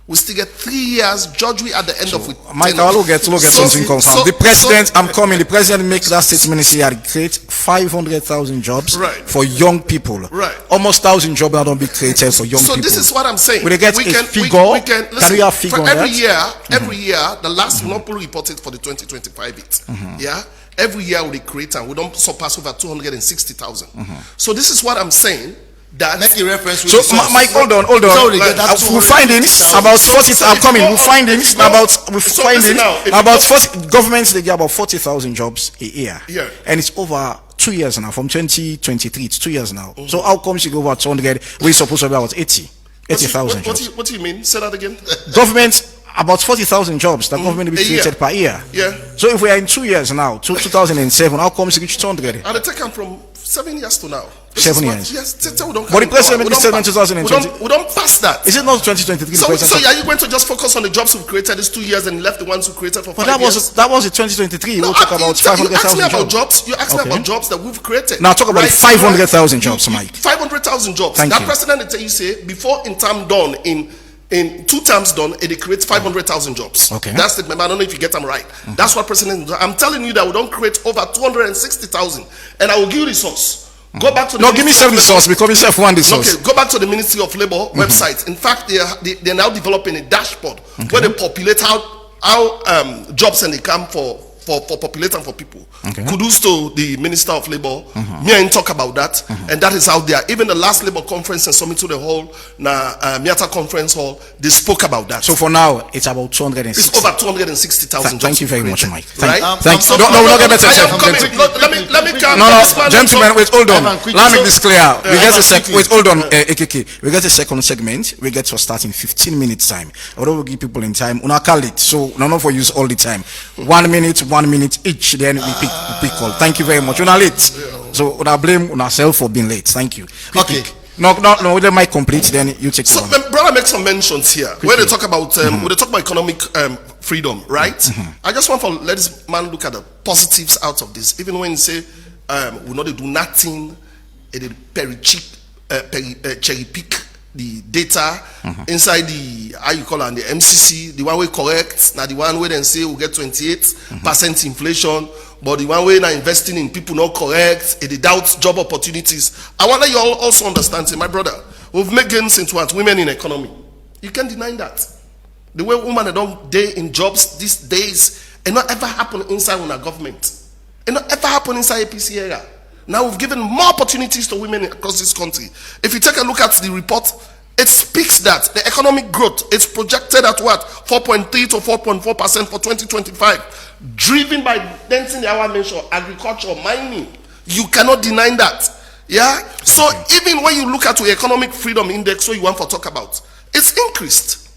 We still get 3 years. Judge, we at the end of it. Mike, I'll get something confirmed. The president, I'm coming. The president makes that statement. He had create 500,000 jobs for young people. Right. Almost 1,000 jobs that don't be created for young people. So this is what I'm saying. We get a figure. Can we have figure for on every that? Every year, the last monopoly reported for the 2025 bit. Yeah. Every year we create and we don't surpass over 260,000. So this is what I'm saying. that Make the reference with So, the source. Mike, hold on. Sorry, that We'll findings about 40. I'm coming. We'll findings about about 40 governments. They get about 40,000 jobs a year. Yeah. And it's over 2 years now. From 2023, it's 2 years now. So how come you go over 200? We're supposed to be about 80,000 jobs. What do you mean? Say that again. Government about 40,000 jobs that government will be created per year. Yeah. So if we are in 2 years now, 2007, how come you reach 200? And they take them from 7 years to now. 7 years. Yes, we don't. But the president said in 2020. We don't pass that. Is it not 2023? So are you going to just focus on the jobs we've created these 2 years and left the ones who created for 5 years? That was the 2023. We'll talk about 500,000 jobs. You asked me about jobs that we've created. Now talk about 500,000 jobs, Mike. 500,000 jobs. Thank that you. president, you say, before in term done, in 2 terms done, it creates 500,000 jobs. Okay. That's it, man. I don't know if you get them right. That's what president. I'm telling you that we don't create over 260,000, and I will give you the source. Go back to the give me self resource because we self one resource. Okay, go back to the Ministry of Labor website. In fact, they're now developing a dashboard where they populate how jobs and they come for populating for people. Okay. Kudos to the Minister of Labor. Me and talk about that, and that is out there. Even the last Labor conference and summit to the hall, Miata Conference Hall, they spoke about that. So for now, it's about 260. It's over 260,000 jobs. Thank you very much, Mike. Right? Thank you. No, we're not get better. Let me come. No, gentlemen, wait, hold on. Let me make this clear. We get a second. Wait, hold on, AKK. We get a second segment. We get to start in 15 minutes time. Although we give people in time, una call it. So none of us use all the time. 1 minute each. Then we pick call. Thank you very much. You're not late. So I blame ourselves for being late. Thank you. Okay. No. Let Mike complete. Then you take. So, brother, make some mentions here where they talk about when they talk about economic freedom, right? I just want to let this man look at the positives out of this. Even when you say we know they do nothing, they cherry pick the data inside the the MCC, the one way correct, now the one way then say we get 28% inflation, but the one way now investing in people not correct, it doubts job opportunities. I want that you all also understand, say, my brother, we've made gains into what women in economy. You can't deny that. The way women don't day in jobs these days, it not ever happen inside our government. It not ever happen inside APC area. Now we've given more opportunities to women across this country. If you take a look at the report, it speaks that the economic growth is projected at what? 4.3 to 4.4% for 2025, driven by dancing the hour mentioned, agriculture, mining. You cannot deny that. Yeah. So even when you look at the economic freedom index, what you want to talk about, it's increased.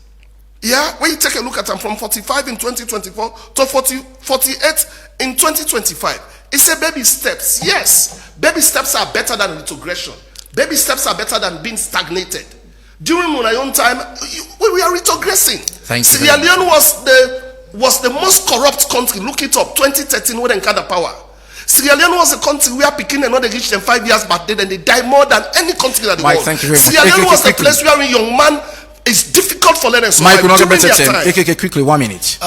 Yeah. When you take a look at them from 45 in 2024 to 48 in 2025. It's a baby steps. Yes, baby steps are better than retrogression. Baby steps are better than being stagnated. During my own time, we are retrogressing. Sierra Leone was the most corrupt country. Look it up. 2013, when they had the power. Sierra Leone was a country where Pekin and not they reached them 5 years back then, and they die more than any country that the world. Thank you very much. Sierra Leone was the place where a young man is difficult for them to survive. Mike, we're not get better time. AKK, quickly, 1 minute.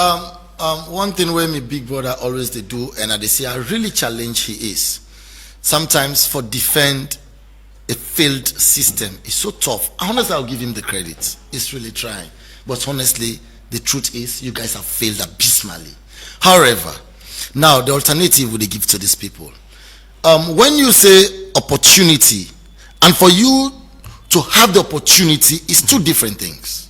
One thing where my big brother always they do, and they say I really challenge he is sometimes for defend a failed system is so tough. Honestly, I'll give him the credit. He's really trying, but honestly, the truth is you guys have failed abysmally. However, now the alternative would they give to these people? When you say opportunity, and for you to have the opportunity is two different things,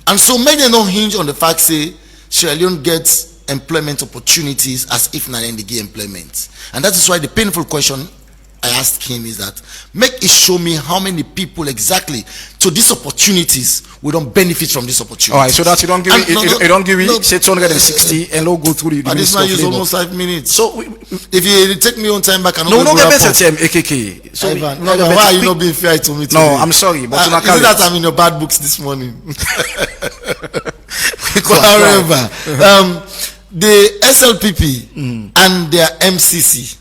and so many don't hinge on the fact say Sierra Leone gets employment opportunities as if not they get employment. And that is why the painful question I asked him is that make it show me how many people exactly to these opportunities we don't benefit from this opportunity. All right, so that you don't give me say 260 and no go through the this man use almost 5 minutes. So if you take me on time back, no get better time, AKK. So Ivan, why are you not being fair to me today? No, I'm sorry, but is it that I'm in your bad books this morning? However, the SLPP and their MCC,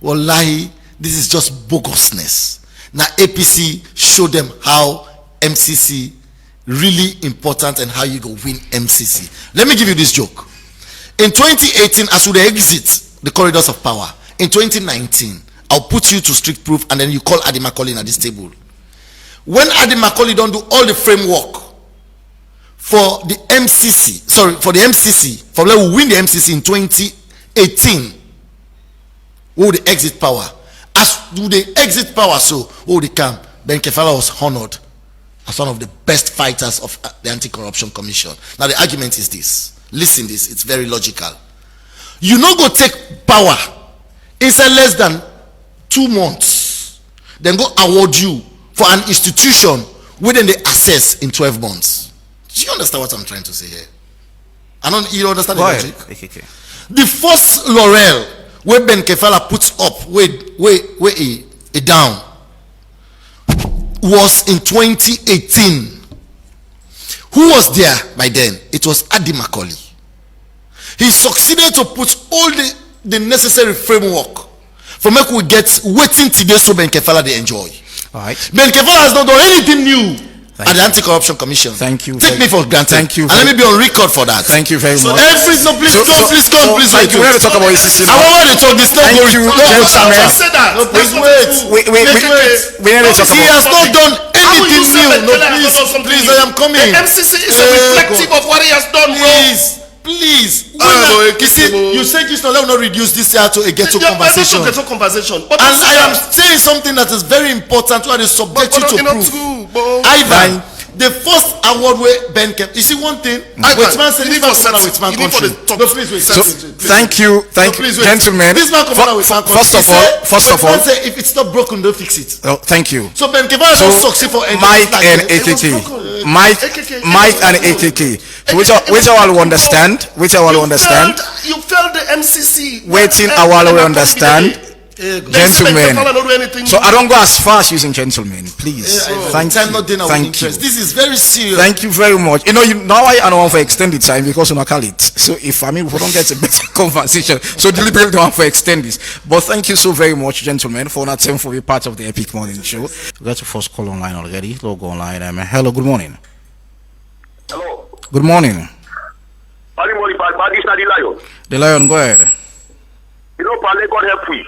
wallahi, this is just bogusness. Now APC show them how MCC really important and how you go win MCC. Let me give you this joke. In 2018, as we exit the corridors of power, in 2019, I'll put you to strict proof and then you call Adi Macaulay at this table. When Adi Macaulay don't do all the framework for the MCC, for let we win the MCC in 2018, we will exit power. As do they exit power, so they come, Ben Kefala was honored as one of the best fighters of the Anti-Corruption Commission. Now the argument is this. Listen this, it's very logical. You no go take power inside less than 2 months, then go award you for an institution within the assess in 12 months. Do you understand what I'm trying to say here? You understand the logic? Okay. The first laurel where Ben Kefala puts up, where he down, was in 2018. Who was there by then? It was Adi Macaulay. He succeeded to put all the necessary framework for make we get waiting today so Ben Kefala they enjoy. All right. Ben Kefala has not done anything new at the Anti-Corruption Commission. Thank you. Take me for granted. Thank you. And let me be on record for that. Thank you very much. Please come. Please wait. We're going to talk about ACC. I want to talk this. Thank you, gentlemen. No, please wait. We need to talk He has not done anything new. No, please, I am coming. The MCC is a reflective of what he has done, bro. Please. You say this now, let me not reduce this here to a ghetto conversation. Ghetto conversation. And I am saying something that is very important who are subject you to prove. Ivan, the first award where Ben kept, you see one thing, Whitman said this man come out with man country. No, please wait. Thank you, gentlemen. This man come out with man country. First of all, say if it's not broken, don't fix it. Oh, thank you. So Ben Kefala don't succeed for Myk and AKK. Myk and AKK. Which I will understand. You failed the MCC. Waiting a while we understand. Gentlemen, so I don't go as far as using gentlemen, please. Thank you. This is very serious. Thanh you very much. Now I don't want for extended time because I call it. So if we don't get a better conversation, so deliberately don't want for extend this. But thank you so very much, gentlemen, for not time for being part of the Epic Morning Show. We got the first call online already. Go online. Hello, good morning. Hello. Good morning. The Lion, go ahead. Pale, God help we.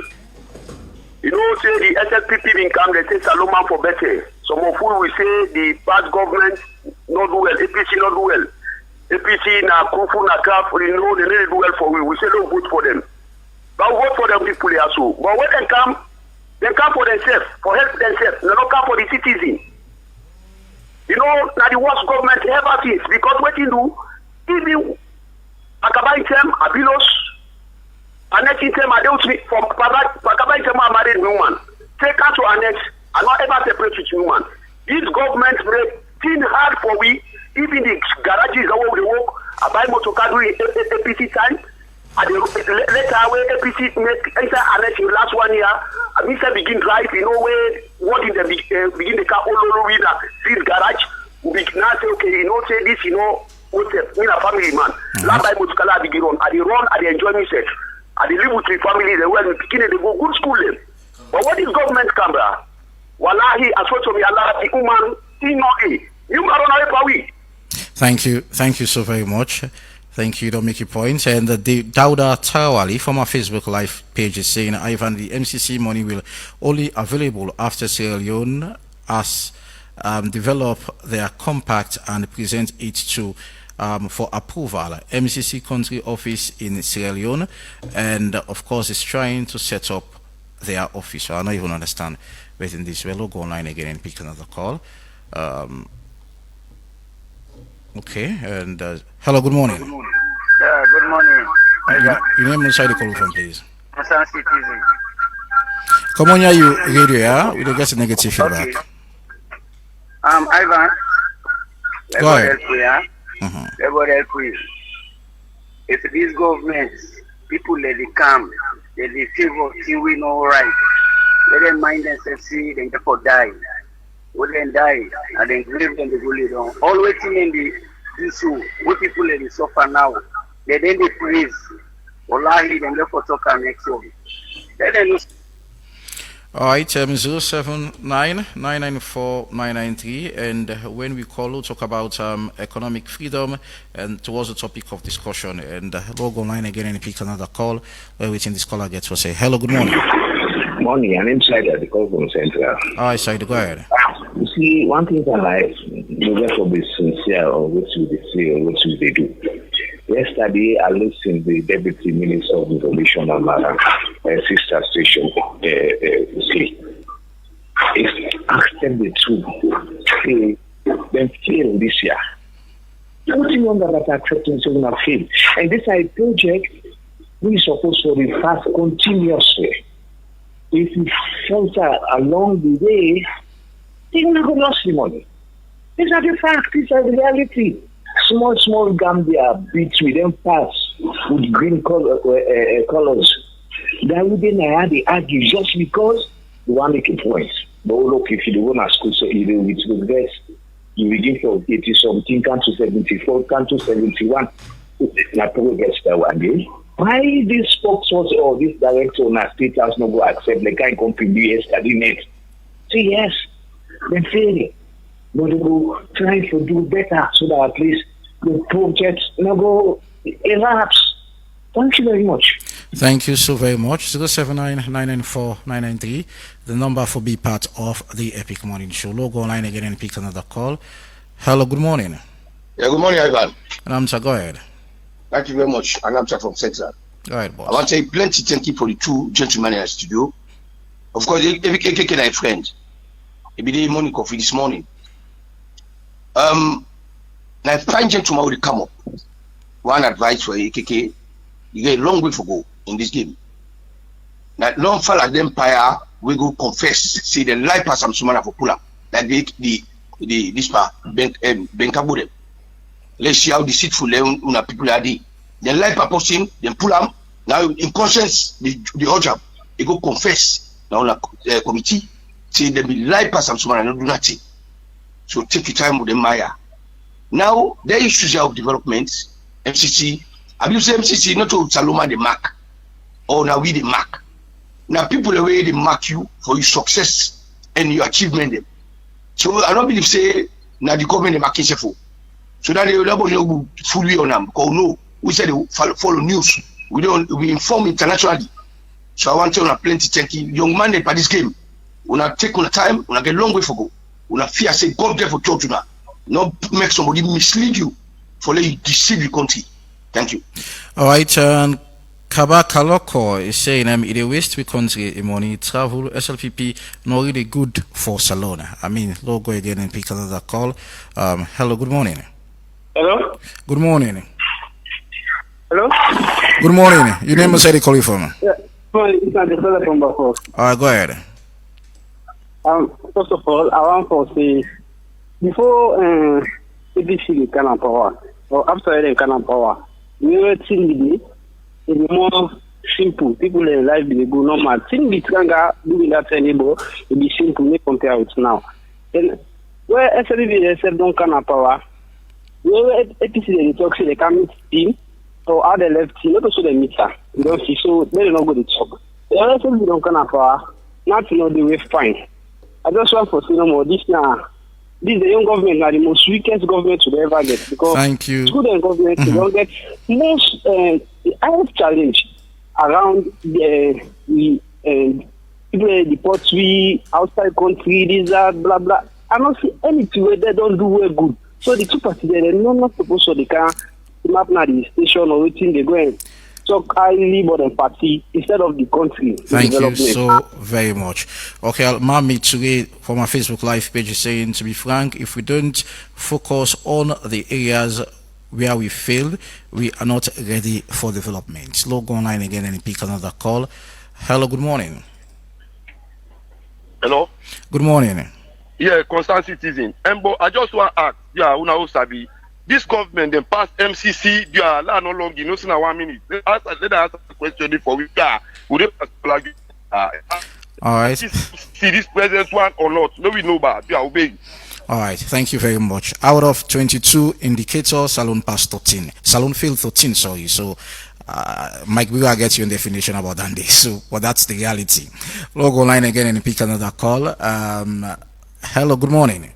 Say the SLPP bin come, they say Saloma for better. Some of who will say the past government not do well, APC not do well. APC na Kufu na Kaf, they really do well for we. We say don't vote for them. But vote for them people here so. But when they come for themselves, for help themselves. They don't come for the citizen. Now the worst government ever since. Because what you do, even Akabai Tem, Abilos, annex them adults from Pakabai Tem are married woman. Take her to annex and not ever separate with woman. This government make things hard for we, even the garages where we work, I buy motor car during APC time. And later where APC make enter annex in last 1 year, I mean begin drive, where what in the begin the car all over this garage. We now say okay, say this, what's me a family man. Last time motor car begin run, I run, I enjoy myself. I live with the family, they were beginning to go good school. But what is government camera? Wallahi, as well to me, Allah, the woman, you are we. Thank you so very much. Thank you, don't make your point. And the Dauda Tarawali from our Facebook Live page is saying, Ivan, the MCC money will only available after Sierra Leone has develop their compact and present it to for approval. MCC country office in Sierra Leone, and of course is trying to set up their office. So I don't even understand within this. We'll go online again and pick another call. Okay, and hello, good morning. Yeah, good morning. Your name inside the call from, please. Concerned citizen. Come on, yeah, you radio, yeah? We don't get a negative feedback. Okay. Ivan. Go ahead. Everybody help me. If these governments, people let it come, they favor till we know right. Let them mind themselves, see, then therefore die. When they die, and then grave them, they go lay down. All waiting in the issue, what people let it suffer now, they then they praise. Wallahi, then therefore talk our next one. Let them know. All right, 079-994-993, and when we call, we'll talk about economic freedom and towards the topic of discussion. And we'll go online again and pick another call where waiting this caller gets to say, hello, good morning. Morning, I'm inside at the call from Central. All right, Said, go ahead. You see, one thing in life, you have to be sincere on what you say or what you do. Yesterday, I listened to the Deputy Minister of Information and Sister Station, ask them the truth. Say, then fail this year. Nothing under that acceptance is going to fail. And this is a project we are supposed to reverse continuously. If we falter along the way, they're not going to lose the money. These are the facts. These are the reality. Small Gambia beats with them pass with green colors. That would be they argue just because you want to make a point. But look, if you don't want to school, so you will progress. You begin from 80 something, come to 74, come to 71. Not progress that one day. Why this spokesperson or this director on a state house no go accept the kind of company yesterday net? Say yes, then failing. But they go try to do better so that at least the project no go elapse. Thank you very much. Thank you so very much. 079-994-993, the number for be part of the Epic Morning Show. Go online again and pick another call. Hello, good morning. Yeah, good morning, Ivan. Anamcha, go ahead. Thank you very much. Anamcha from Central. Go ahead, boss. I want to say plenty thank you for the two gentlemen in the studio. Of course, AKK my friend. It be the morning coffee this morning. Now, fine gentleman will come up. One advice for AKK. You get a long way to go in this game. Now, long fall at the empire, we go confess, say the life pass some sumana for pull up. That this part, Benkabure. Let's see how deceitful una people are. The life person, then pull up. Now, in conscience, the urge, they go confess. Now, on a committee, say they be life pass some sumana, no do nothing. So take your time with the Maya. Now, the issues of development, MCC. I believe MCC not to Saloma the mark, or now we the mark. Now people the way they mark you for your success and your achievement them. So I don't believe say now the government the marking for. So that they will fully on them. Because no, we said they follow news. We inform internationally. So I want to plenty thank you. Young man they play this game. Una take on time, una get long way for go. Una fear say God there for church now. Not make somebody mislead you for let you deceive the country. Thank you. All right, Kaba Kaloko is saying it waste we country money travel SLPP not really good for Salona. I mean, go again and pick another call. Hello, good morning. Hello. Good morning. Hello. Good morning. Your name is Eddie calling from. Yeah. It's not the fella from Bafo. All right, go ahead. First of all, I want to say before APC can power or after they can power. We were seeing it more simple. People in life they go normal. Thing with Kanga doing that anymore, it be simple. We compare it now. And where SLPP don't can power, where APC they talk say they can meet team or how they left team, not also they meet her. You don't see, so they don't go to talk. The SLPP don't can power. Not to know the way fine. I just want to say no more. This now. This is the young government now the most weakest government to ever get because thank you. Student government they don't get most highest challenge around the people deport we outside country, this that blah blah. I don't see anything where they don't do well good. So the two parties they're not supposed to they can map now the station or waiting they go and talk highly about the party instead of the country. Thank you so very much. Okay, Mami today for my Facebook Live page is saying, to be frank, if we don't focus on the areas where we failed, we are not ready for development. Go online again and pick another call. Hello, good morning. Hello. Good morning. Yeah, concerned citizen. Embo, I just want to ask, yeah, una sabi. This government then passed MCC. Yeah, no longer. You know, in 1 minute. Let us ask a question for we are. Would they plug? All right. See this present one or not? No, we know about. Yeah, obey. All right. Thank you very much. Out of 22 indicators, Salon passed 13. Salon failed 13. Sorry. So, Mike, we will get you a definition about that day. So, but that's the reality. Log online again and pick another call. Hello. Good morning.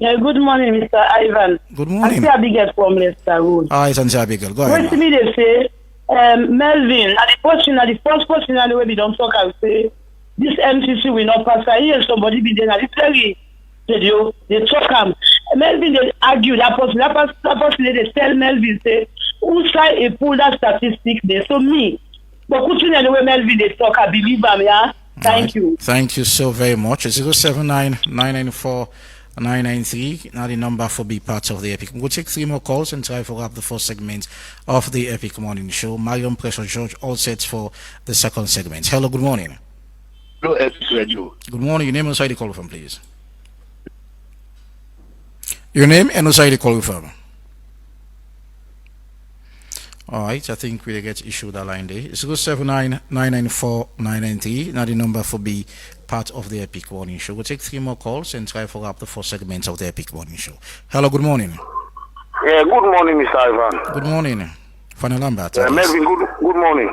Yeah, good morning, Mr. Ivan. Good morning. Auntie Abigail from Leicester Road. Hi, Auntie Abigail. Go ahead. What me they say, Melvin, at the first person where we don't talk, I will say, this MCC will not pass. I hear somebody be there, it's very radio, they talk Melvin, they argue, that person, they tell Melvin, say, who say a pull that statistic there? So me, but putting anyway, Melvin, they talk, I believe him, yeah? Thank you. Thank you so very much. 079-994-993. Now the number for be part of the Epic. We'll take 3 more calls and try for up the first segment of the Epic Morning Show. Mariam Pressure George all set for the second segment. Hello, good morning. Hello, Epic Radio. Good morning. Your name and side call from, please. Your name and side call from. All right, I think we'll get issued that line there. It's 079-994-993. Now the number for be part of the Epic Morning Show. We'll take 3 more calls and try for up the first segment of the Epic Morning Show. Hello, good morning. Yeah, good morning, Mr. Ivan. Good morning. Fanny Lambert. Melvin, good morning.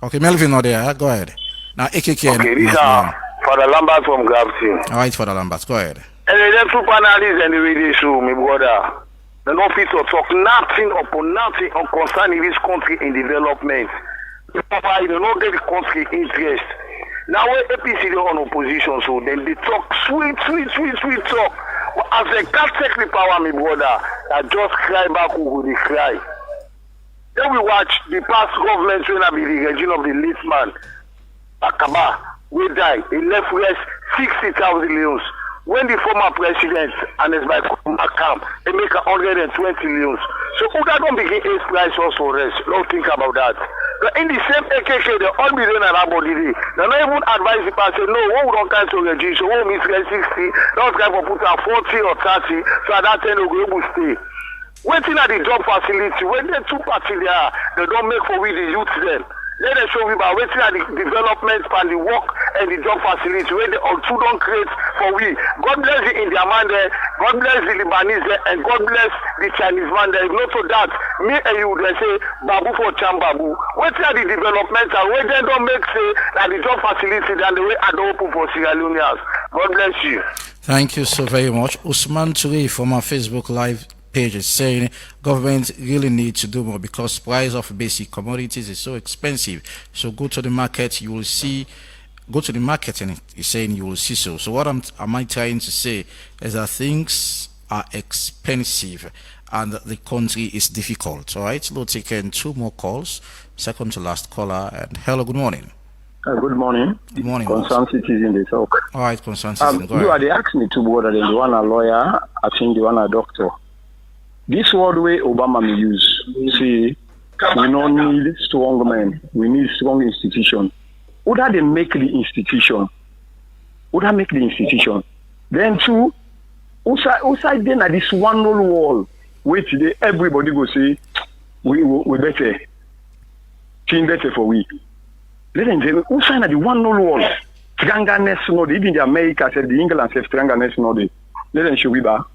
Okay, Melvin not there. Go ahead. Now, AKK. Okay, these are Father Lambert from Grafton. All right, Father Lambert, go ahead. And the two panelists and the radio show, my brother. The office to talk nothing upon nothing on concerning this country in development. They don't get the country interest. Now when APC is on opposition, so then they talk sweet talk. But as they can't take the power, my brother, I just cry back who they cry. Then we watch the past government when I be the regime of the late man, Akaba, we die. He left with 60,000 leons. When the former president and his wife come, they make 120 leons. So who that don't begin ace price also rest? Don't think about that. But in the same AKK, they all be doing about it. They don't even advise the person, no, we don't cancel the G, so we miss 60, those guys will put out 40 or 30, so at that time we'll go stay. Waiting at the job facility, when they 2 parties there, they don't make for we the youth then. Let us show you about waiting at the development and the work and the job facility where they all two don't create for we. God bless the Indian man there, God bless the Lebanese there, and God bless the Chinese man there. If not for that, me and you would say Babu for Chambabu. Waiting at the development and where they don't make say that the job facility than the way I don't open for Sierra Leoneans. God bless you. Thank you so very much. Usman Touré from our Facebook Live page is saying government really needs to do more because price of basic commodities is so expensive. So go to the market, you will see. Go to the market, and he's saying you will see so. So what am I trying to say is that things are expensive and the country is difficult. All right, we'll take in 2 more calls. Second to last caller. And hello, good morning. Good morning. Good morning. Concerned citizen, they talk. All right, concerned citizen. Go you ahead. are they asked me to whether the one a lawyer, I think the one a doctor. This word way Obama may use. See, we don't need strong men. We need strong institution. Would that they make the institution? Would that make the institution? Then two, outside then at this one old wall, where today everybody go say, we better. Thing better for we. Let them say, outside at the one old wall, Tranganess no, even the America said the England said Tranganess no, let them show we back.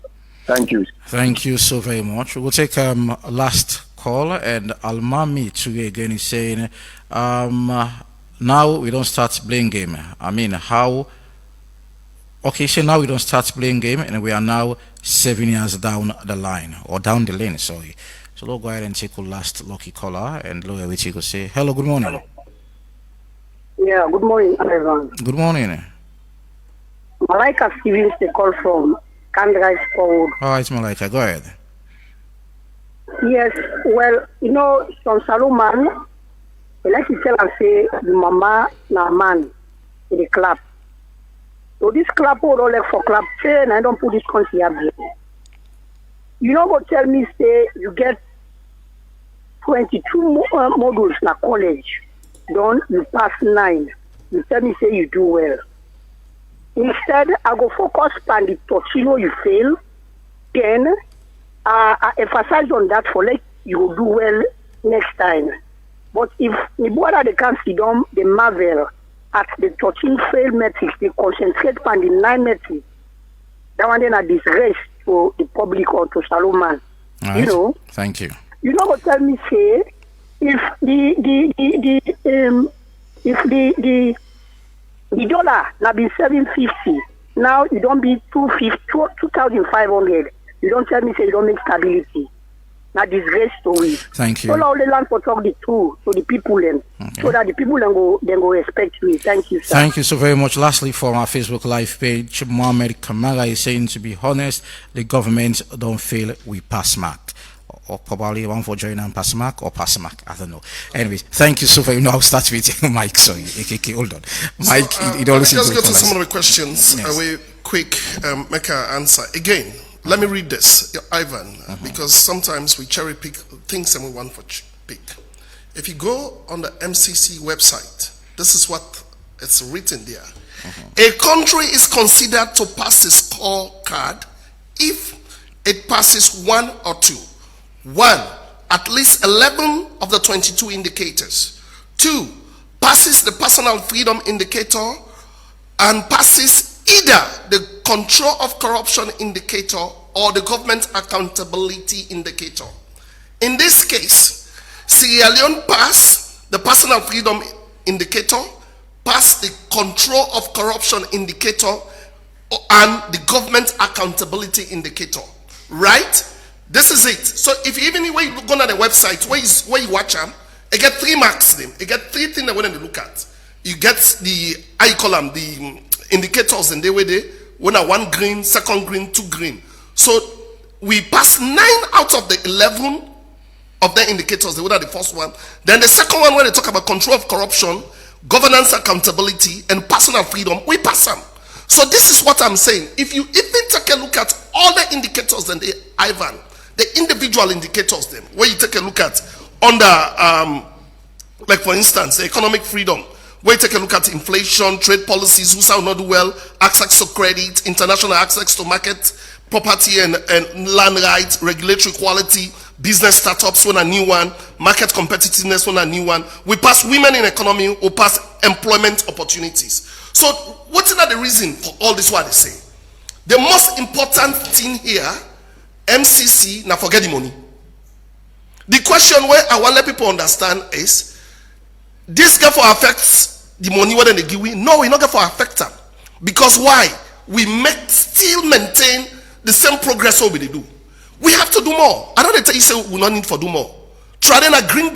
Thank you. Thank you so very much. We'll take last call, and Almami today again is saying now we don't start playing game. I mean how okay, so now we don't start playing game and we are now 7 years down the line or down the lane, sorry. So we'll go ahead and take our last lucky caller and lawyer which will say hello, good morning. Yeah, good morning, everyone. Good morning. Malaika Stevens, the call from Kandrai Forward. Alright, Malaika, go ahead. Yes, well, you know, from Salomon, I like to tell and say, the mama na man in the club. So this club would all like for club say, and I don't put this country up there. You know what tell me, say, you get 22 modules in college, done, you pass 9. You tell me, say, you do well. Instead, I go focus on the tortino you fail, then I emphasize on that for like you will do well next time. But if the brother they can't see them, they marvel at the 13 failed metrics, they concentrate on the 9 metrics. That one then a disgrace to the public or to Salomon. Right. You know? Thank you. You know what tell me say if the dollar now be 750. Now you don't be 2,500. You don't tell me say you don't make stability. Now disgrace story. Thank you. So now the land for talk the truth to the people then, so that the people then go respect you. Thank you, sir. Thank you so very much. Lastly, from our Facebook Live page, Mohammed Kamara is saying, to be honest, the government don't feel we pass mark. or probably one for join and pass mark or pass mark. I don't know. Anyway, thank you so very much. I'll start with Mike. Sorry, AKK, hold on. Mike, it always let's get to some of the questions. Yes. We quick make an answer. Again, let me read this, Ivan, because sometimes we cherry pick things and we want for pick. If you go on the MCC website, this is what it's written there. A country is considered to pass a scorecard if it passes one or two. 1, at least 11 of the 22 indicators. 2, passes the personal freedom indicator and passes either the control of corruption indicator or the government accountability indicator. In this case, Sierra Leone passed the personal freedom indicator, passed the control of corruption indicator, and the government accountability indicator. Right? This is it. So if even when you go on the website where you watch them, you get 3 marks them. You get 3 things that when they look at. You get the column, the indicators, and they were there. One are 1 green, 2nd green, 2 green. So we pass 9 out of the 11 of the indicators. They were the first one. Then the second one, when they talk about control of corruption, governance accountability, and personal freedom, we pass them. So this is what I'm saying. If you even take a look at all the indicators and the Ivan, the individual indicators, them where you take a look at under, like for instance, economic freedom, where you take a look at inflation, trade policies, who shall not do well, access to credit, international access to market, property and land rights, regulatory quality, business startups, one a new one, market competitiveness, one a new one. We pass women in economy, we pass employment opportunities. So what's the reason for all this what they say? The most important thing here, MCC, now forget the money. The question where I want to let people understand is, this get for affects the money whether they give we? No, we not get for affect them. Because why? We still maintain the same progress what we do. We have to do more. I don't tell you say we not need for do more. Try then a green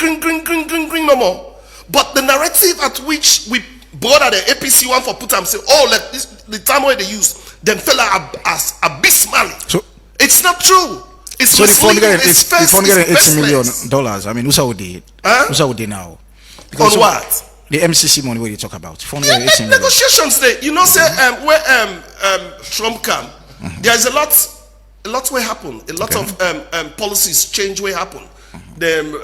no more. But the narrative at which we bother the APC one for put them say, oh, like this, the time where they use them fella as abysmally. So it's not true. It's so misleading. The fund getting $80 million. I mean, who's out there? Who's out there now? Because on what? The MCC money where you talk about. Fund getting $80 million. Negotiations there. You know, say where Trump come, there is a lot will happen. A lot of policies change will happen. Them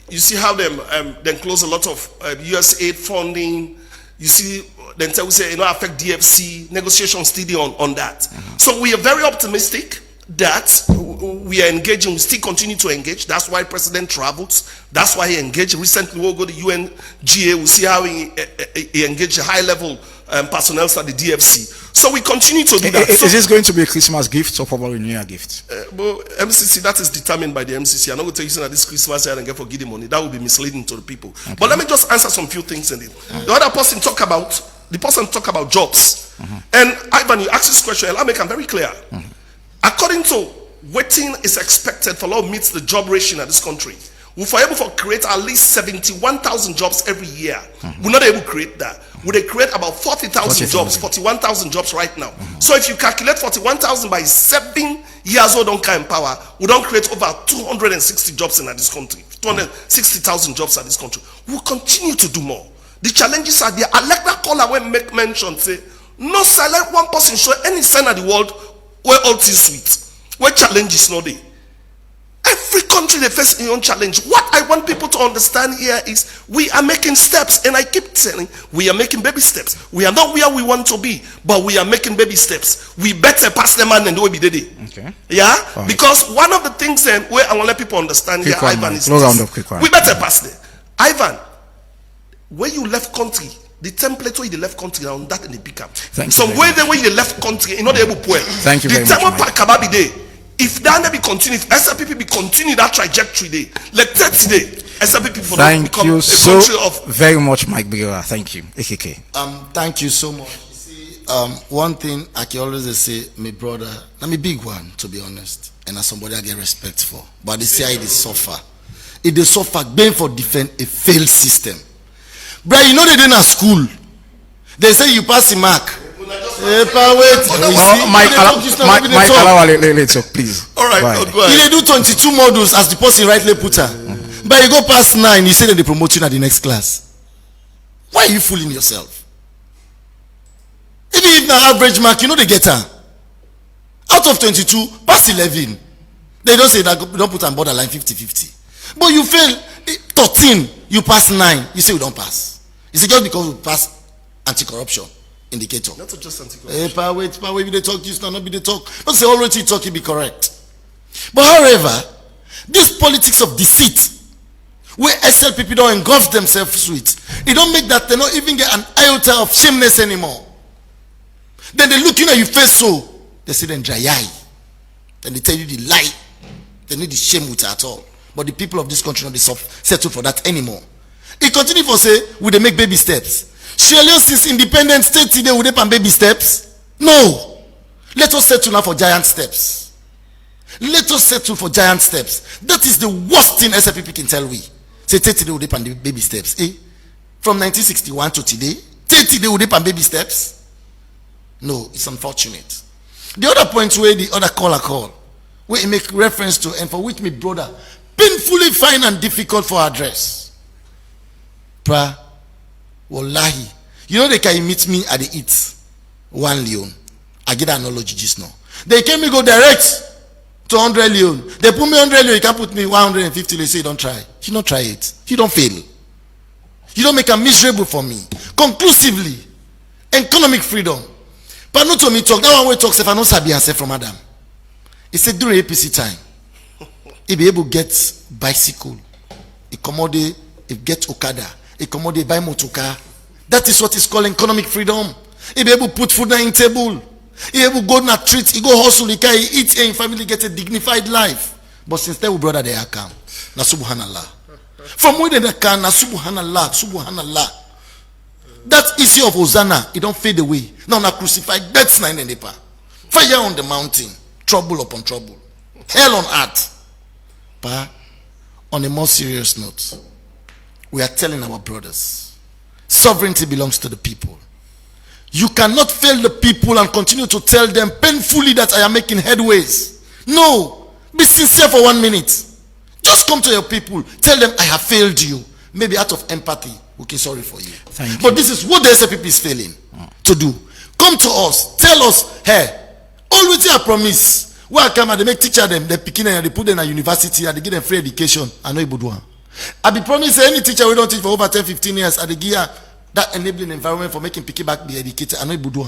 you see how them close a lot of US aid funding. You see, then we say affect DFC negotiations still on that. So we are very optimistic that we are engaging. We still continue to engage. That's why President travels. That's why he engaged recently. We'll go to UNGA. We'll see how he engaged high level personnel at the DFC. So we continue to do that. Is this going to be a Christmas gift or probably a New Year gift? But MCC, that is determined by the MCC. I'm not going to tell you that this Christmas year and get for giving money. That will be misleading to the people. Okay. But let me just answer some few things in it. The other person talk about jobs. And Ivan, you asked this question, and I'll make it very clear. According to what is expected for law meets the job ratio in this country, we're able to create at least 71,000 jobs every year. We're not able to create that. They create about 40,000 jobs, 41,000 jobs right now. So if you calculate 41,000 by 7 years old on kind power, we don't create over 260 jobs in this country, 260,000 jobs in this country. We'll continue to do more. The challenges are there. I like that caller when make mention say, no select one person show any sign of the world where all is sweet, where challenges not there. Every country they face their own challenge. What I want people to understand here is we are making steps, and I keep saying we are making baby steps. We are not where we want to be, but we are making baby steps. We better pass them on and do it be okay. Yeah, right. Because one of the things where I want to let people understand here, Ivan, is we better pass them. Ivan, where you left country, the template where you left country on that in the pickup. So where you left country, you know they will pull. Thank you very much. The time there. If that be continue, if SLPP be continue that trajectory day, like 30 day, SLPP will not become a country of very much, Myk Berewa. Thank you, AKK. Thank you so much. You see, one thing I can always say, my brother, I'm a big one to be honest, and as somebody I get respect for. But they say it is suffer. It is suffer being for defend a failed system. But you know they didn't at school. They say you pass the mark. wait. Mike, allow a talk, please. All right, go ahead. You do 22 modules as the person rightly put her. But you go past 9, you say that they promote you at the next class. Why are you fooling yourself? Even if na average mark, you know they get her. Out of 22, pass 11. They don't say that, don't put on borderline 50-50. But you fail 13, you pass 9, you say we don't pass. It's just because we pass anti-corruption indicator. Not just anti-corruption. Wait, they talk, you not be the talk. Don't say already talking be correct. But however, this politics of deceit, where SLPP don't engulf themselves with, they don't make that they don't even get an iota of shameness anymore. Then they look at you face so, they say then dry eye. Then they tell you the lie. They need the shame with it at all. But the people of this country don't settle for that anymore. It continue for say, will they make baby steps? Surely since independent state today, will they pan baby steps? No. Let us settle now for giant steps. Let us settle for giant steps. That is the worst thing SLPP can tell we. Say today will they pan baby steps. From 1961 to today, today will they pan baby steps? No, it's unfortunate. The other point where the other call, where he make reference to, and for which me brother painfully find and difficult for address. Wallahi, you know they can meet me at the eat one Leone. I get an analogy just now. They came me go direct to 100 Leone. They put me 100 Leone. You can put me 150. They say don't try. You don't try it. You don't fail. You don't make a miserable for me. Conclusively, economic freedom. But not to me talk. That one way talks if I know Sabi and say from Adam. He said during APC time, he be able to get bicycle, he commodity, he get Okada, he commodity buy motoka. That is what is called economic freedom. He be able to put food on the table. He able to go on a treat. He go hustle. He can eat and family get a dignified life. But since then, we brother they are come. Na subhanallah. From where they can, na subhanallah, subhanallah. That issue of Hosanna, it don't fade away. Now na crucified, death's nine and fire on the mountain, trouble upon trouble, hell on earth. But on a more serious note, we are telling our brothers, sovereignty belongs to the people. You cannot fail the people and continue to tell them painfully that I am making headways. No, be sincere for 1 minute. Just come to your people, tell them I have failed you. Maybe out of empathy, we can sorry for you. But this is what the SLPP is failing to do. Come to us, tell us, hey, always I promise. Where I come and they make teacher them, they pick in and they put them in a university and they give them free education. I know you I be promise any teacher we don't teach for over 10-15 years and they give that enabling environment for making picky back be educated. I know you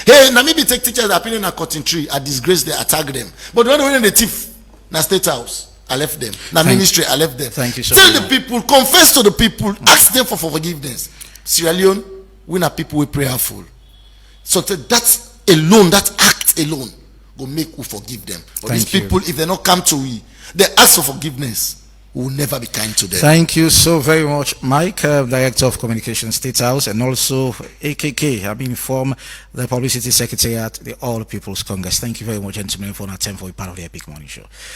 hey, now maybe take teachers that are in a cotton tree, I disgrace them, attack them. But when they thief, na state house. I left them. Now ministry, I left them. Thank you so Tell much. the people, confess to the people, ask them for forgiveness. Sierra Leone, we are people we prayerful. So that's alone, that act alone, will make we forgive them. But these people, if they not come to we, they ask for forgiveness. We will never be kind to them. Thank you so very much, Mike, Director of Communication State House, and also AKK. I've been informed the Publicity Secretary at the All People's Congress. Thank you very much, gentlemen, for our time for a part of the Epic Morning Show.